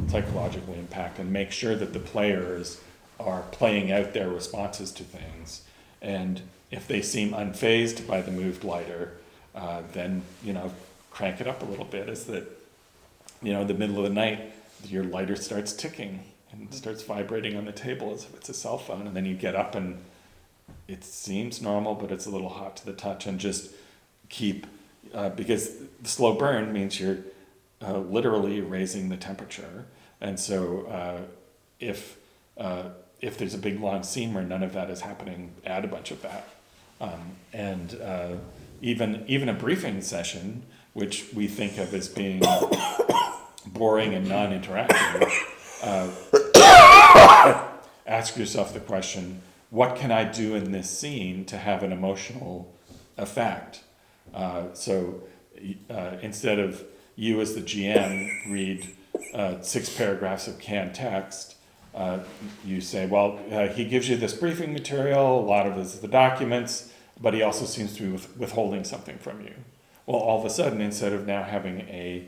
psychological impact, and make sure that the players are playing out their responses to things. And if they seem unfazed by the moved lighter, then, crank it up a little bit. Is that, in the middle of the night, your lighter starts ticking and starts vibrating on the table as if it's a cell phone. And then you get up and it seems normal, but it's a little hot to the touch, and just keep, because the slow burn means you're literally raising the temperature. And so if there's a big long scene where none of that is happening, add a bunch of that. Even a briefing session, which we think of as being boring and non-interactive, ask yourself the question, what can I do in this scene to have an emotional effect? So instead of you as the GM read 6 paragraphs of canned text, you say, well, he gives you this briefing material, a lot of this is the documents, but he also seems to be withholding something from you. Well, all of a sudden, instead of now having a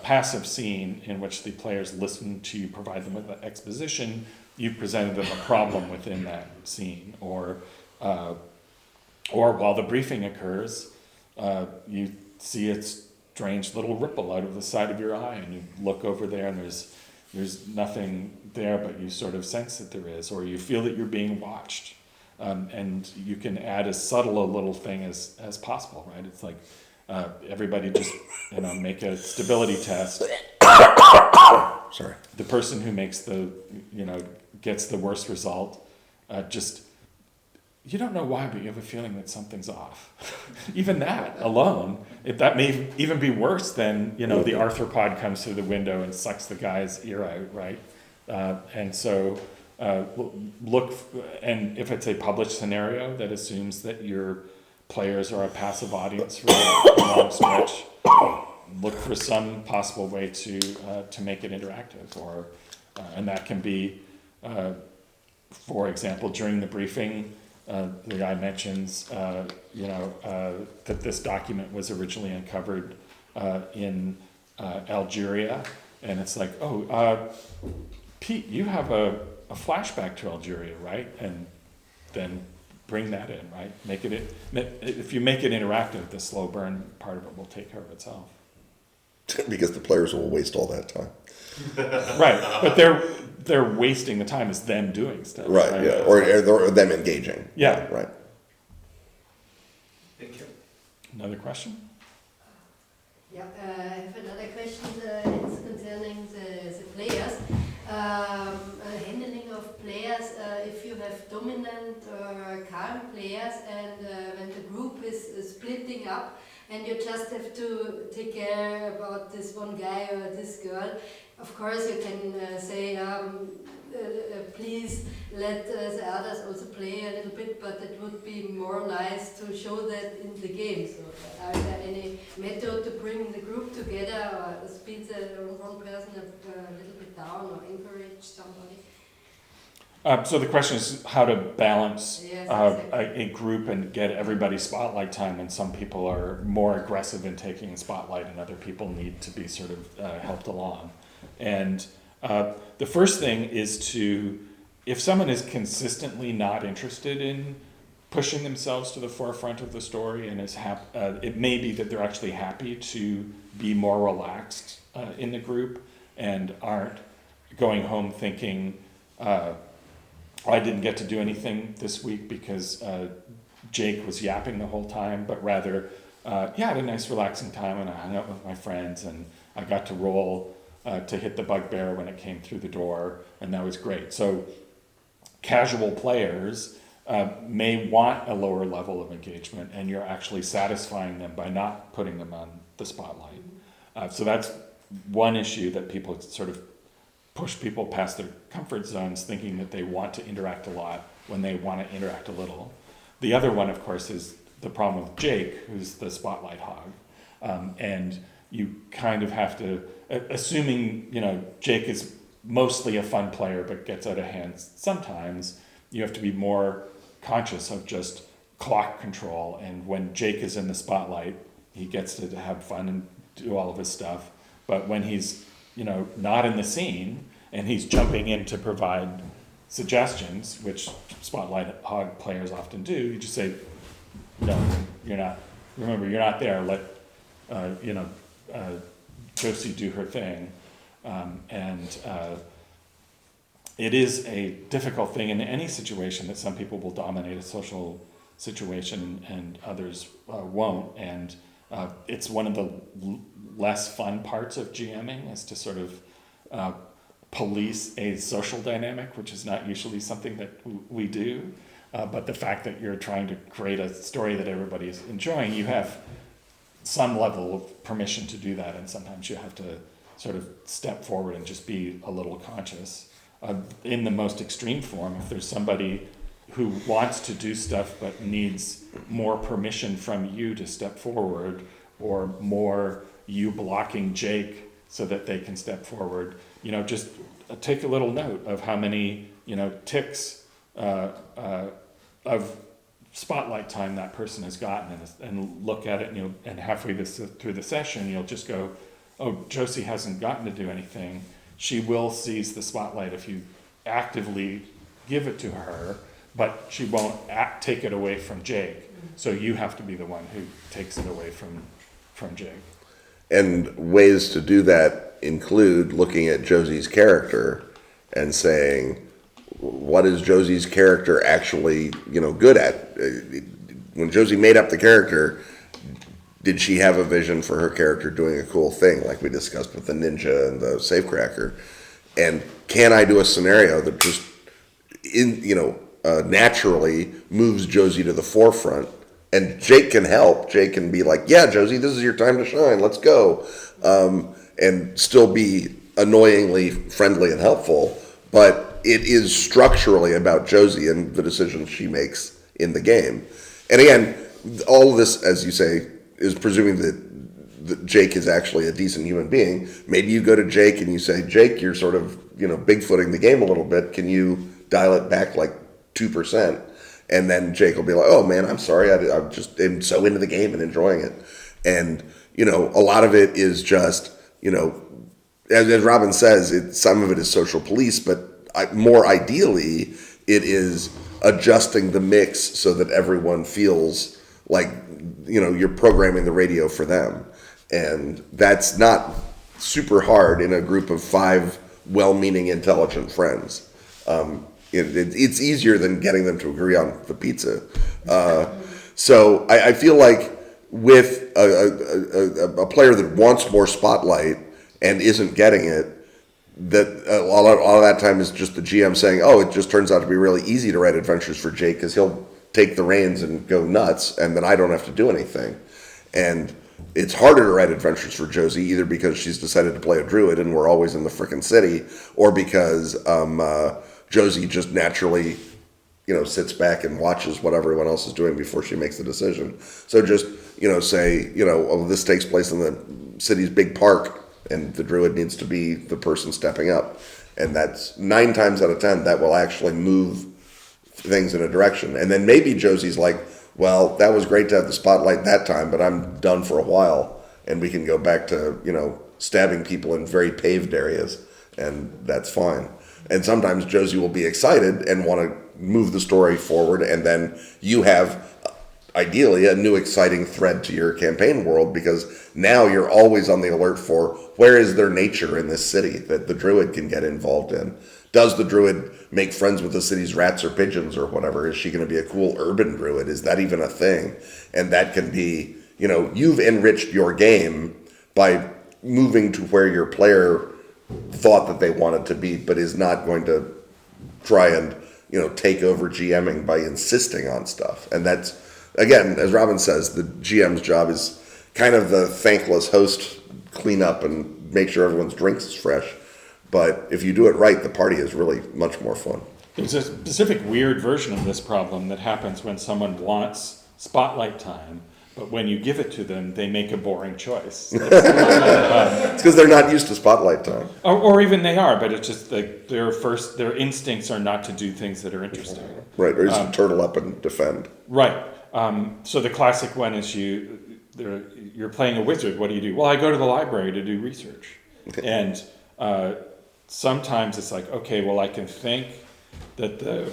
passive scene in which the players listen to you provide them with exposition, you've presented them a problem within that scene. Or while the briefing occurs, you see a strange little ripple out of the side of your eye, and you look over there and there's nothing there, but you sort of sense that there is, or you feel that you're being watched. And you can add as subtle a little thing as possible, right? It's like everybody just make a stability test. Sorry. The person who makes gets the worst result, you don't know why, but you have a feeling that something's off. Even that alone, that may even be worse than, the arthropod comes through the window and sucks the guy's ear out, right? And so look, and if it's a published scenario that assumes that your players are a passive audience for a long stretch, look for some possible way to make it interactive, and that can be, for example, during the briefing, the guy mentions, that this document was originally uncovered in Algeria, and it's like, Pete, you have a flashback to Algeria, right? And then bring that in, right? If you make it interactive, the slow burn part of it will take care of itself. Because the players will waste all that time. Right, but they're wasting the time is them doing stuff. Right, yeah, or them engaging. Yeah. Right. Thank you. Another question? Yeah, I have another question. It's concerning the players. Handling of players, if you have dominant or calm players, and when the group is splitting up, and you just have to take care about this one guy or this girl, of course you can say, please let the others also play a little bit, but it would be more nice to show that in the game. So are there any method to bring the group together, or speed one person a little bit down, or encourage somebody? So the question is how to balance Yes, exactly. a group and get everybody spotlight time, and some people are more aggressive in taking spotlight and other people need to be sort of helped along. And the first thing is if someone is consistently not interested in pushing themselves to the forefront of the story and it may be that they're actually happy to be more relaxed in the group and aren't going home thinking, I didn't get to do anything this week because Jake was yapping the whole time, but rather, I had a nice relaxing time and I hung out with my friends and I got to roll to hit the bugbear when it came through the door, and that was great. So casual players may want a lower level of engagement, and you're actually satisfying them by not putting them on the spotlight. So that's one issue that people sort of push people past their comfort zones thinking that they want to interact a lot when they want to interact a little. The other one, of course, is the problem with Jake, who's the spotlight hog. And you kind of have to, assuming, Jake is mostly a fun player but gets out of hand sometimes, you have to be more conscious of just clock control. And when Jake is in the spotlight, he gets to have fun and do all of his stuff. But when he's, not in the scene and he's jumping in to provide suggestions, which spotlight hog players often do, you just say, no, you're not. Remember, you're not there. Let, Josie do her thing. It is a difficult thing in any situation that some people will dominate a social situation and others won't. And it's one of the less fun parts of GMing, is to sort of police a social dynamic, which is not usually something that we do. But the fact that you're trying to create a story that everybody is enjoying, you have some level of permission to do that, and sometimes you have to sort of step forward and just be a little conscious. In the most extreme form, if there's somebody who wants to do stuff but needs more permission from you to step forward, or more you blocking Jake so that they can step forward, just take a little note of how many, ticks of spotlight time that person has gotten, and look at it, and halfway through the session, you'll just go, oh, Josie hasn't gotten to do anything. She will seize the spotlight if you actively give it to her, but she won't take it away from Jake. So you have to be the one who takes it away from Jake. And ways to do that include looking at Josie's character and saying, what is Josie's character actually, good at? When Josie made up the character, did she have a vision for her character doing a cool thing, like we discussed with the ninja and the safecracker? And can I do a scenario that just, naturally moves Josie to the forefront? And Jake can help. Jake can be like, yeah, Josie, this is your time to shine. Let's go. And still be annoyingly friendly and helpful. But it is structurally about Josie and the decisions she makes in the game. And again, all of this, as you say, is presuming that Jake is actually a decent human being. Maybe you go to Jake and you say, Jake, you're sort of, Bigfooting the game a little bit. Can you dial it back like 2%? And then Jake will be like, oh man, I'm sorry. I'm just am so into the game and enjoying it. And, a lot of it is just, as Robin says, some of it is social police, but more ideally, it is adjusting the mix so that everyone feels like, you're programming the radio for them. And that's not super hard in a group of 5 well-meaning, intelligent friends. It's easier than getting them to agree on the pizza. So I feel like with a player that wants more spotlight and isn't getting it, that all of that time is just the GM saying, oh, it just turns out to be really easy to write adventures for Jake because he'll take the reins and go nuts, and then I don't have to do anything. And it's harder to write adventures for Josie, either because she's decided to play a druid and we're always in the frickin' city, or because Josie just naturally, sits back and watches what everyone else is doing before she makes the decision. So just, say, oh, this takes place in the city's big park, and the druid needs to be the person stepping up. And that's 9 times out of 10, that will actually move things in a direction. And then maybe Josie's like, well, that was great to have the spotlight that time, but I'm done for a while. And we can go back to, stabbing people in very paved areas. And that's fine. And sometimes Josie will be excited and want to move the story forward. And then you have, ideally, a new exciting thread to your campaign world, because now you're always on the alert for where is there nature in this city that the druid can get involved in. Does the druid make friends with the city's rats or pigeons or whatever? Is she going to be a cool urban druid? Is that even a thing? And that can be, you've enriched your game by moving to where your player thought that they wanted to be, but is not going to try and, take over GMing by insisting on stuff. And that's, again, as Robin says, the GM's job is kind of the thankless host cleanup and make sure everyone's drinks is fresh. But if you do it right, the party is really much more fun. There's a specific weird version of this problem that happens when someone wants spotlight time, but when you give it to them, they make a boring choice. It's because they're not used to spotlight time. Or even they are, but it's just like their instincts are not to do things that are interesting. Right, or just turtle up and defend. Right. So the classic one is you're playing a wizard. What do? Well, I go to the library to do research. And sometimes it's like, okay, well, I can think that the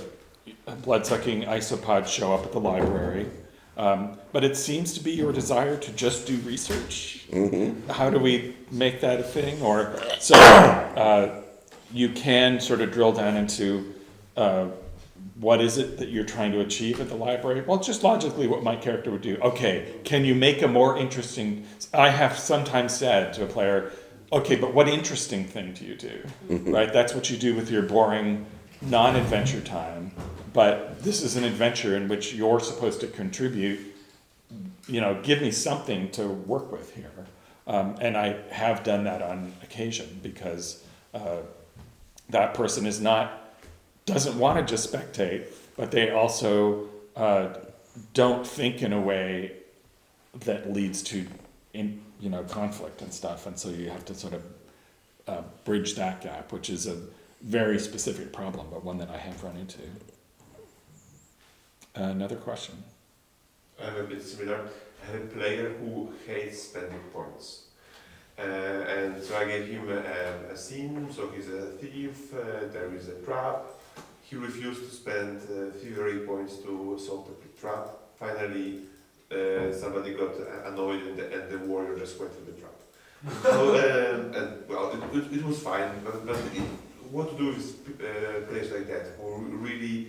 blood-sucking isopods show up at the library, but it seems to be your desire to just do research. Mm-hmm. How do we make that a thing? Or so you can sort of drill down into what is it that you're trying to achieve at the library? Well, just logically what my character would do. Okay, can you make a more interesting... I have sometimes said to a player, okay, but what interesting thing do you do? Mm-hmm. Right? That's what you do with your boring non-adventure time. But this is an adventure in which you're supposed to contribute. You know, give me something to work with here. And I have done that on occasion because that person doesn't want to just spectate, but they also don't think in a way that leads to conflict and stuff, and so you have to sort of bridge that gap, which is a very specific problem, but one that I have run into. Another question? I'm a bit similar. I have a player who hates spending points. And so I gave him a scene, so he's a thief, there is a trap. He refused to spend thievery points to solve the trap. Finally, somebody got annoyed and the warrior just went to the trap. So, it was fine, but what to do with players like that who really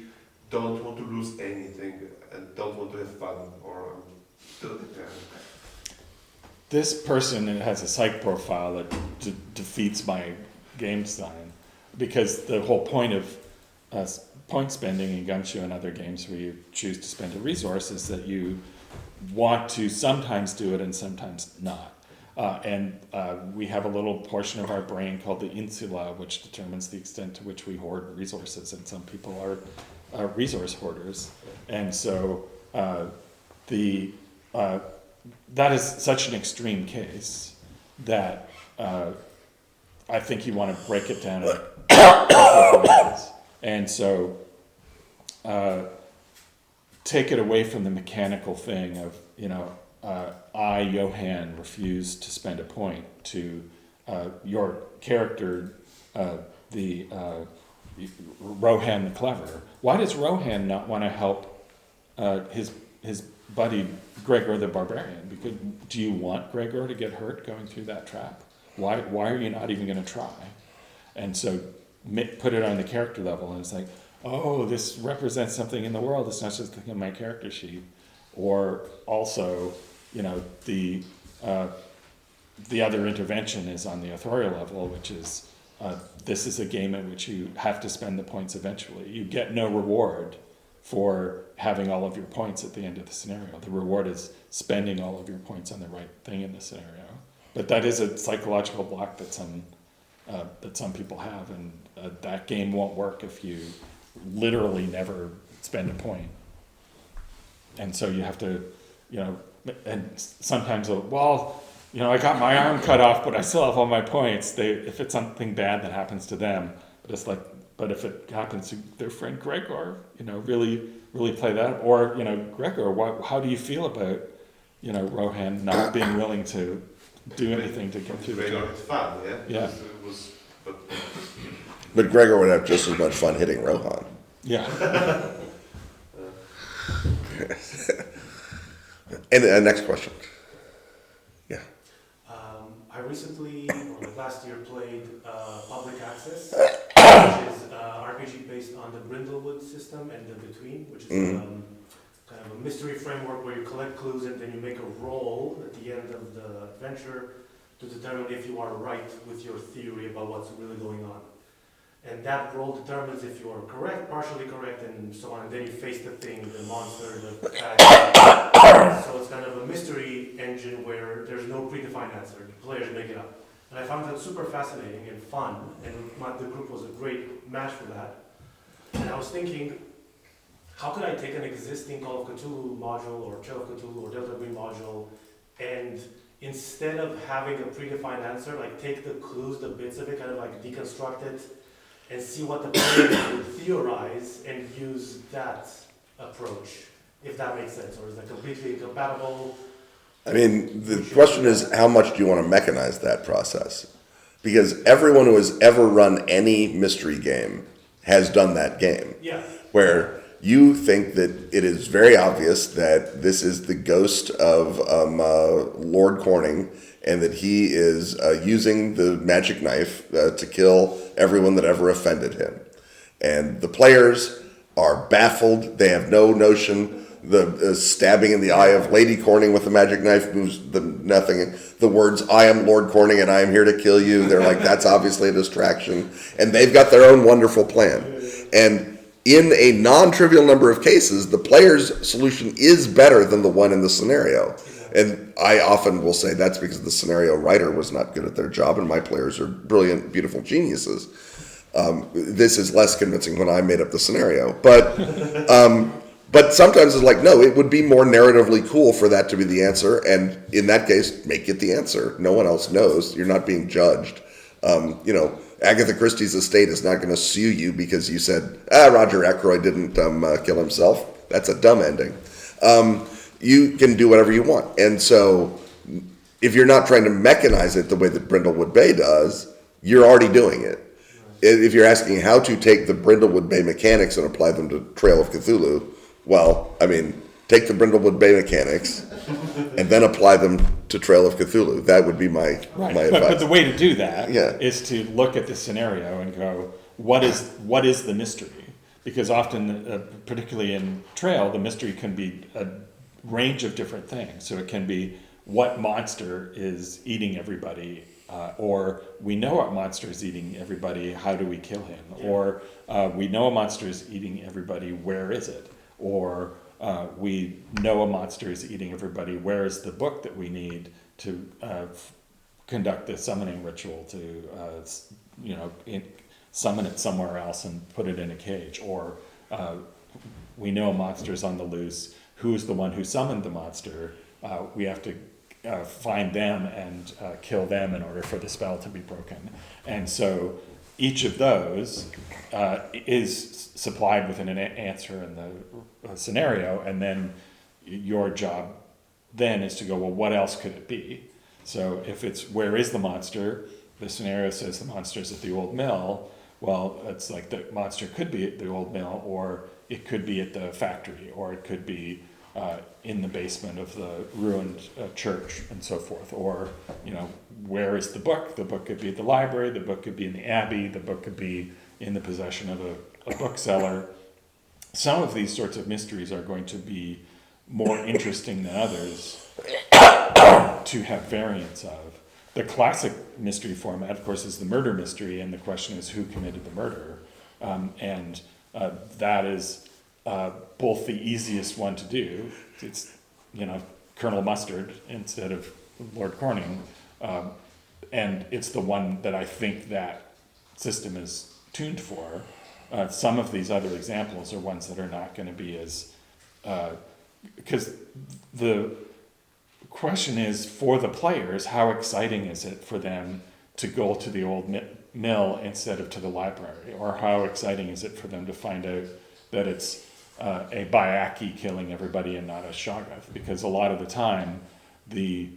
don't want to lose anything and don't want to have fun or... This person has a psych profile that defeats my game design, because the whole point of point spending in Gumshoe and other games where you choose to spend a resource is that you want to sometimes do it and sometimes not. And we have a little portion of our brain called the insula, which determines the extent to which we hoard resources, and some people are resource hoarders. And so that is such an extreme case that I think you want to break it down in ways. And so take it away from the mechanical thing of, I, Johan, refuse to spend a point, to your character, the Rohan the Clever. Why does Rohan not want to help his buddy Gregor the Barbarian? Because do you want Gregor to get hurt going through that trap? Why are you not even going to try? And so put it on the character level, and it's like, oh, this represents something in the world. It's not just the thing on my character sheet. Or also, the other intervention is on the authorial level, which is this is a game in which you have to spend the points eventually. You get no reward for having all of your points at the end of the scenario. The reward is spending all of your points on the right thing in the scenario. But that is a psychological block that some people have, and that game won't work if you literally never spend a point. And so you have to, and sometimes, I got my arm cut off, but I still have all my points. If it's something bad that happens to them, but if it happens to their friend Gregor, really, really play that. Or, Gregor, how do you feel about, Rohan not being willing to do anything to get through the Gregor game? had fun, yeah? Yeah. But Gregor would have just as much fun hitting Rohan. Yeah. And next question. Yeah. I recently, last year, played Public Access, which is RPG based on the Brindlewood system and the Between, which is kind of a mystery framework where you collect clues and then you make a roll at the end of the adventure to determine if you are right with your theory about what's really going on. And that roll determines if you are correct, partially correct, and so on. And then you face the thing, the monster, the bad guy. So it's kind of a mystery engine where there's no predefined answer. The players make it up. And I found that super fascinating and fun. And the group was a great match for that. And And I was thinking, how could I take an existing Call of Cthulhu module or Trail of Cthulhu or Delta Green module and instead of having a predefined answer, like take the clues, the bits of it, kind of like deconstruct it and see what the player would theorize and use that approach, if that makes sense, or is that completely incompatible? I mean, the question is, how much do you want to mechanize that process? Because everyone who has ever run any mystery game has done that game. Yeah. Where you think that it is very obvious that this is the ghost of Lord Corning and that he is using the magic knife to kill everyone that ever offended him. And the players are baffled. They have no notion. The stabbing in the eye of Lady Corning with the magic knife moves nothing. The words, I am Lord Corning and I am here to kill you. They're like, that's obviously a distraction. And they've got their own wonderful plan. And in a non-trivial number of cases, the player's solution is better than the one in the scenario. And I often will say that's because the scenario writer was not good at their job and my players are brilliant, beautiful geniuses. This is less convincing when I made up the scenario. But sometimes it's like, no, it would be more narratively cool for that to be the answer. And in that case, make it the answer. No one else knows. You're not being judged. Agatha Christie's estate is not going to sue you because you said, Roger Ackroyd didn't kill himself. That's a dumb ending. You can do whatever you want. And so if you're not trying to mechanize it the way that Brindlewood Bay does, you're already doing it. If you're asking how to take the Brindlewood Bay mechanics and apply them to Trail of Cthulhu, well, I mean, take the Brindlewood Bay mechanics and then apply them to Trail of Cthulhu. That would be my advice. But the way to do that is to look at the scenario and go, what is the mystery? Because often, particularly in Trail, the mystery can be a range of different things. So it can be what monster is eating everybody, or we know what monster is eating everybody, how do we kill him? Or we know a monster is eating everybody, where is it? Or we know a monster is eating everybody, where is the book that we need to conduct the summoning ritual to summon it somewhere else and put it in a cage? Or we know a monster's on the loose, who's the one who summoned the monster? We have to find them and kill them in order for the spell to be broken. And so each of those is supplied with an answer in the scenario, and then your job then is to go, well, what else could it be? So if it's where is the monster, the scenario says the monster is at the old mill. Well, it's like the monster could be at the old mill, or it could be at the factory, or it could be in the basement of the ruined church and so forth. Or, where is the book? The book could be at the library, the book could be in the abbey, the book could be in the possession of a bookseller. Some of these sorts of mysteries are going to be more interesting than others to have variants of. The classic mystery format, of course, is the murder mystery, and the question is who committed the murder. That is both the easiest one to do. It's, Colonel Mustard instead of Lord Corning. And it's the one that I think that system is tuned for. Some of these other examples are ones that are not going to be as... because the question is, for the players, how exciting is it for them to go to the old mill instead of to the library? Or how exciting is it for them to find out that it's a Bayaki killing everybody and not a Shoggoth? Because a lot of the time, the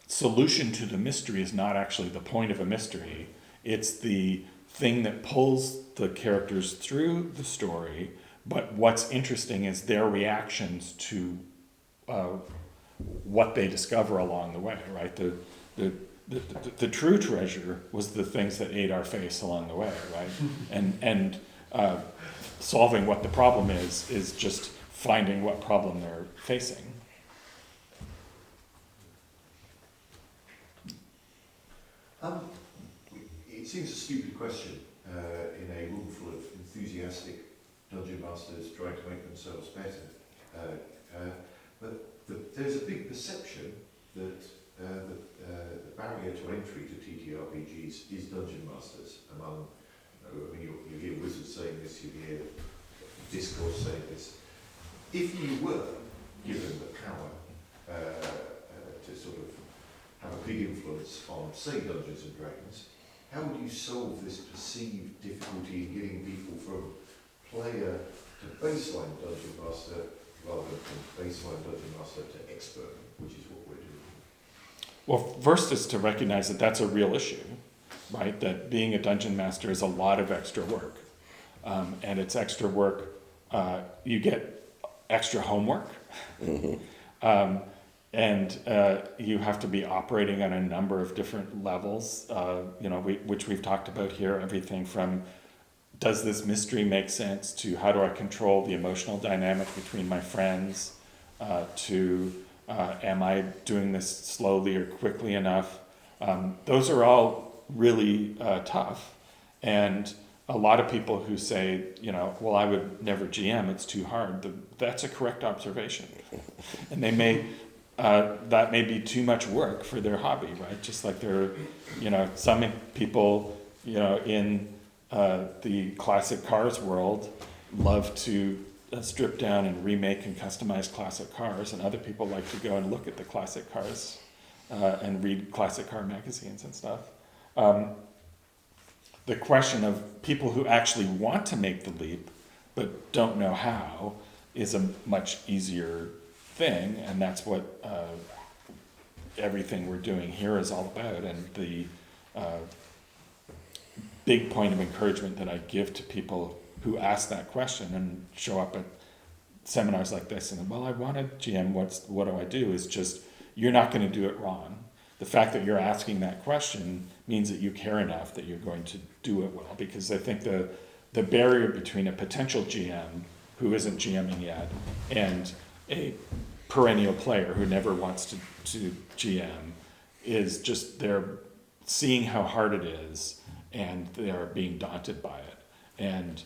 solution to the mystery is not actually the point of a mystery. It's the thing that pulls the characters through the story, but what's interesting is their reactions to what they discover along the way, right? The true treasure was the things that ate our face along the way, right? And solving what the problem is just finding what problem they're facing. It seems a stupid question in a room full of enthusiastic dungeon masters trying to make themselves better. But there's a big perception that the barrier to entry to TTRPGs is dungeon masters among I mean, you hear wizards saying this, you hear discourse saying this. If you were given the power to sort of have a big influence on, say, Dungeons and Dragons, how would you solve this perceived difficulty in getting people from player to baseline Dungeon Master rather than from baseline Dungeon Master to expert, which is what we're doing? Well, first is to recognize that that's a real issue, right? That being a dungeon master is a lot of extra work. And it's extra work. You get extra homework. And you have to be operating on a number of different levels, which we've talked about here. Everything from, does this mystery make sense, to how do I control the emotional dynamic between my friends, to am I doing this slowly or quickly enough? Those are all really tough. And a lot of people who say, well, I would never GM, it's too hard. That's a correct observation. And they may, that may be too much work for their hobby, right? Just like there are, some people, in the classic cars world love to strip down and remake and customize classic cars, and other people like to go and look at the classic cars and read classic car magazines and stuff. The question of people who actually want to make the leap but don't know how is a much easier thing, and that's what everything we're doing here is all about. And the big point of encouragement that I give to people who ask that question and show up at seminars like this and, well, I want to GM, what do I do, is just, you're not going to do it wrong. The fact that you're asking that question means that you care enough that you're going to do it well, because I think the barrier between a potential GM who isn't GMing yet and a perennial player who never wants to GM is just they're seeing how hard it is and they're being daunted by it. And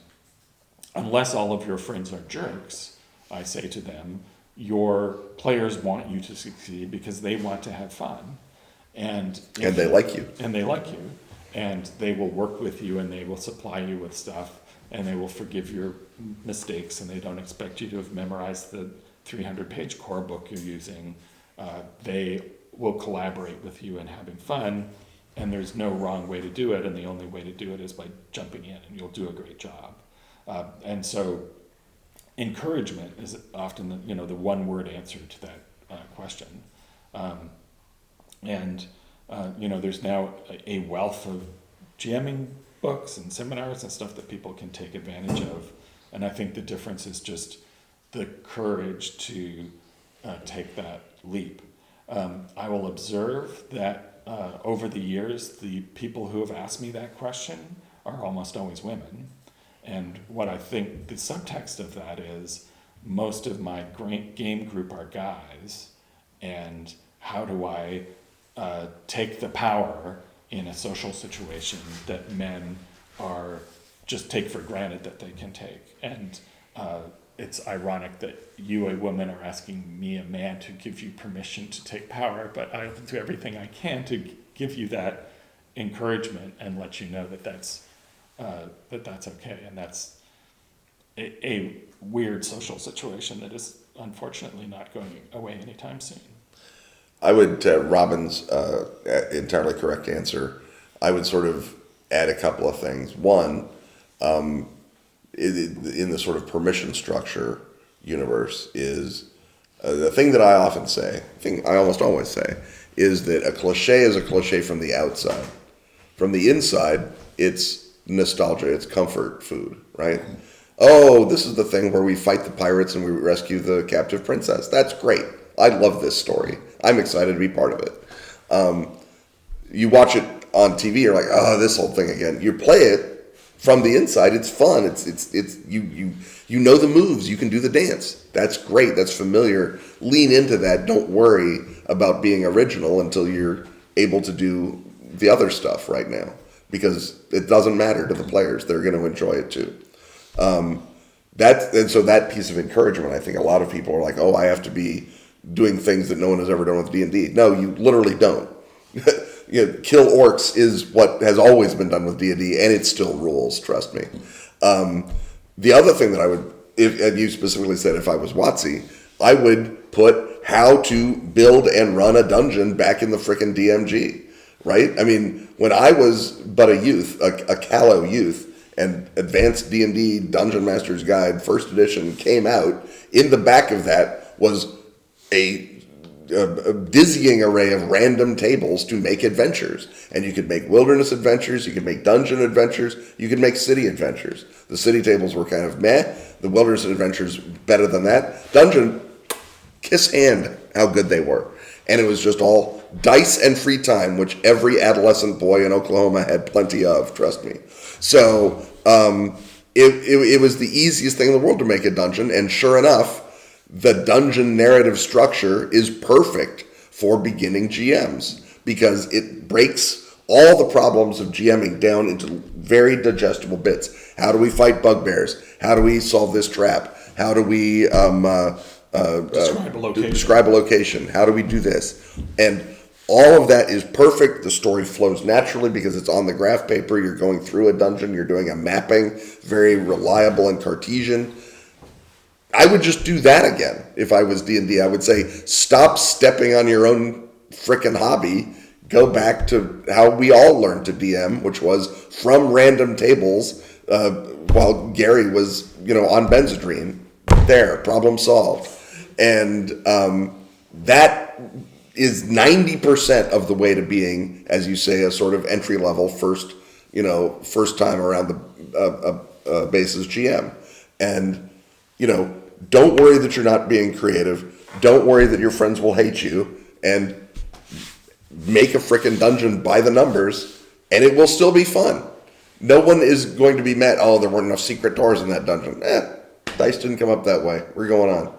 unless all of your friends are jerks, I say to them, your players want you to succeed because they want to have fun. And they like you. And they like you. And they will work with you, and they will supply you with stuff, and they will forgive your mistakes, and they don't expect you to have memorized the 300-page core book you're using. They will collaborate with you in having fun, and there's no wrong way to do it, and the only way to do it is by jumping in, and you'll do a great job. And so encouragement is often the one-word answer to that question. There's now a wealth of GMing books and seminars and stuff that people can take advantage of. And I think the difference is just the courage to take that leap. I will observe that over the years, the people who have asked me that question are almost always women. And what I think the subtext of that is, most of my game group are guys, and how do I take the power in a social situation that men just take for granted that they can take. And it's ironic that you, a woman, are asking me, a man, to give you permission to take power, but I will do everything I can to give you that encouragement and let you know that that's okay. And that's a weird social situation that is unfortunately not going away anytime soon. I would, Robin's entirely correct answer, I would sort of add a couple of things. One, in the sort of permission structure universe is the thing that I often say, I almost always say, is that a cliche is a cliche from the outside. From the inside, it's nostalgia, it's comfort food, right? Oh, this is the thing where we fight the pirates and we rescue the captive princess. That's great. I love this story. I'm excited to be part of it. You watch it on TV, you're like, oh, this whole thing again. You play it from the inside, it's fun. It's you know the moves, you can do the dance. That's great, that's familiar. Lean into that. Don't worry about being original until you're able to do the other stuff right now, because it doesn't matter to the players. They're going to enjoy it too. And so that piece of encouragement, I think a lot of people are like, oh, I have to be doing things that no one has ever done with D&D. No, you literally don't. kill orcs is what has always been done with D&D, and it still rules. Trust me. The other thing that I would, and you specifically said if I was WotC, I would put how to build and run a dungeon back in the frickin' DMG, right? I mean, when I was but a youth, a callow youth, and Advanced D&D Dungeon Master's Guide First Edition came out, in the back of that was a dizzying array of random tables to make adventures. And you could make wilderness adventures, you could make dungeon adventures, you could make city adventures. The city tables were kind of meh, the wilderness adventures better than that. Dungeon, kiss hand how good they were. And it was just all dice and free time, which every adolescent boy in Oklahoma had plenty of, trust me. So it was the easiest thing in the world to make a dungeon, and sure enough, the dungeon narrative structure is perfect for beginning GMs because it breaks all the problems of GMing down into very digestible bits. How do we fight bugbears? How do we solve this trap? How do we describe a location? How do we do this? And all of that is perfect. The story flows naturally because it's on the graph paper. You're going through a dungeon. You're doing a mapping, very reliable and Cartesian. I would just do that again if I was D&D. I would say, stop stepping on your own frickin' hobby. Go back to how we all learned to DM, which was from random tables while Gary was, on Benzedrine. There, problem solved. And that is 90% of the way to being, as you say, a sort of entry-level first time around the base's GM. And, don't worry that you're not being creative. Don't worry that your friends will hate you. And make a frickin' dungeon by the numbers, and it will still be fun. No one is going to be mad, oh, there weren't enough secret doors in that dungeon. Dice didn't come up that way. We're going on.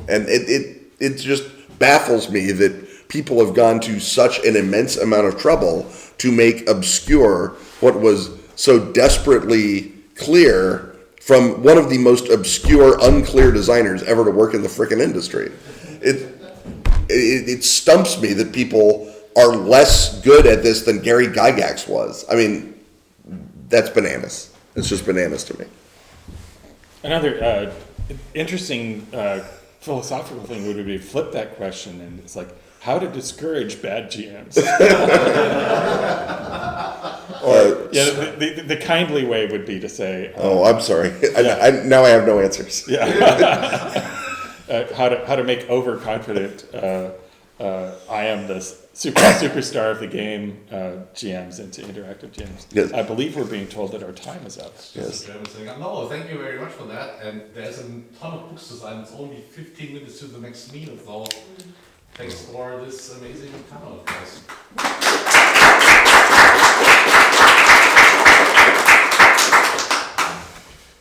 And it just baffles me that people have gone to such an immense amount of trouble to make obscure what was so desperately clear from one of the most obscure, unclear designers ever to work in the frickin' industry. It stumps me that people are less good at this than Gary Gygax was. I mean, that's bananas. It's just bananas to me. Another interesting philosophical thing would be flip that question, and it's like, how to discourage bad GMs. The kindly way would be to say, I'm sorry. Now I have no answers. Yeah. How to make overconfident I am the superstar of the game GMs into interactive GMs. Yes. I believe we're being told that our time is up. Yes. No, thank you very much for that. And there's a ton of books to sign. It's only 15 minutes to the next meeting, so thanks for this amazing panel, guys.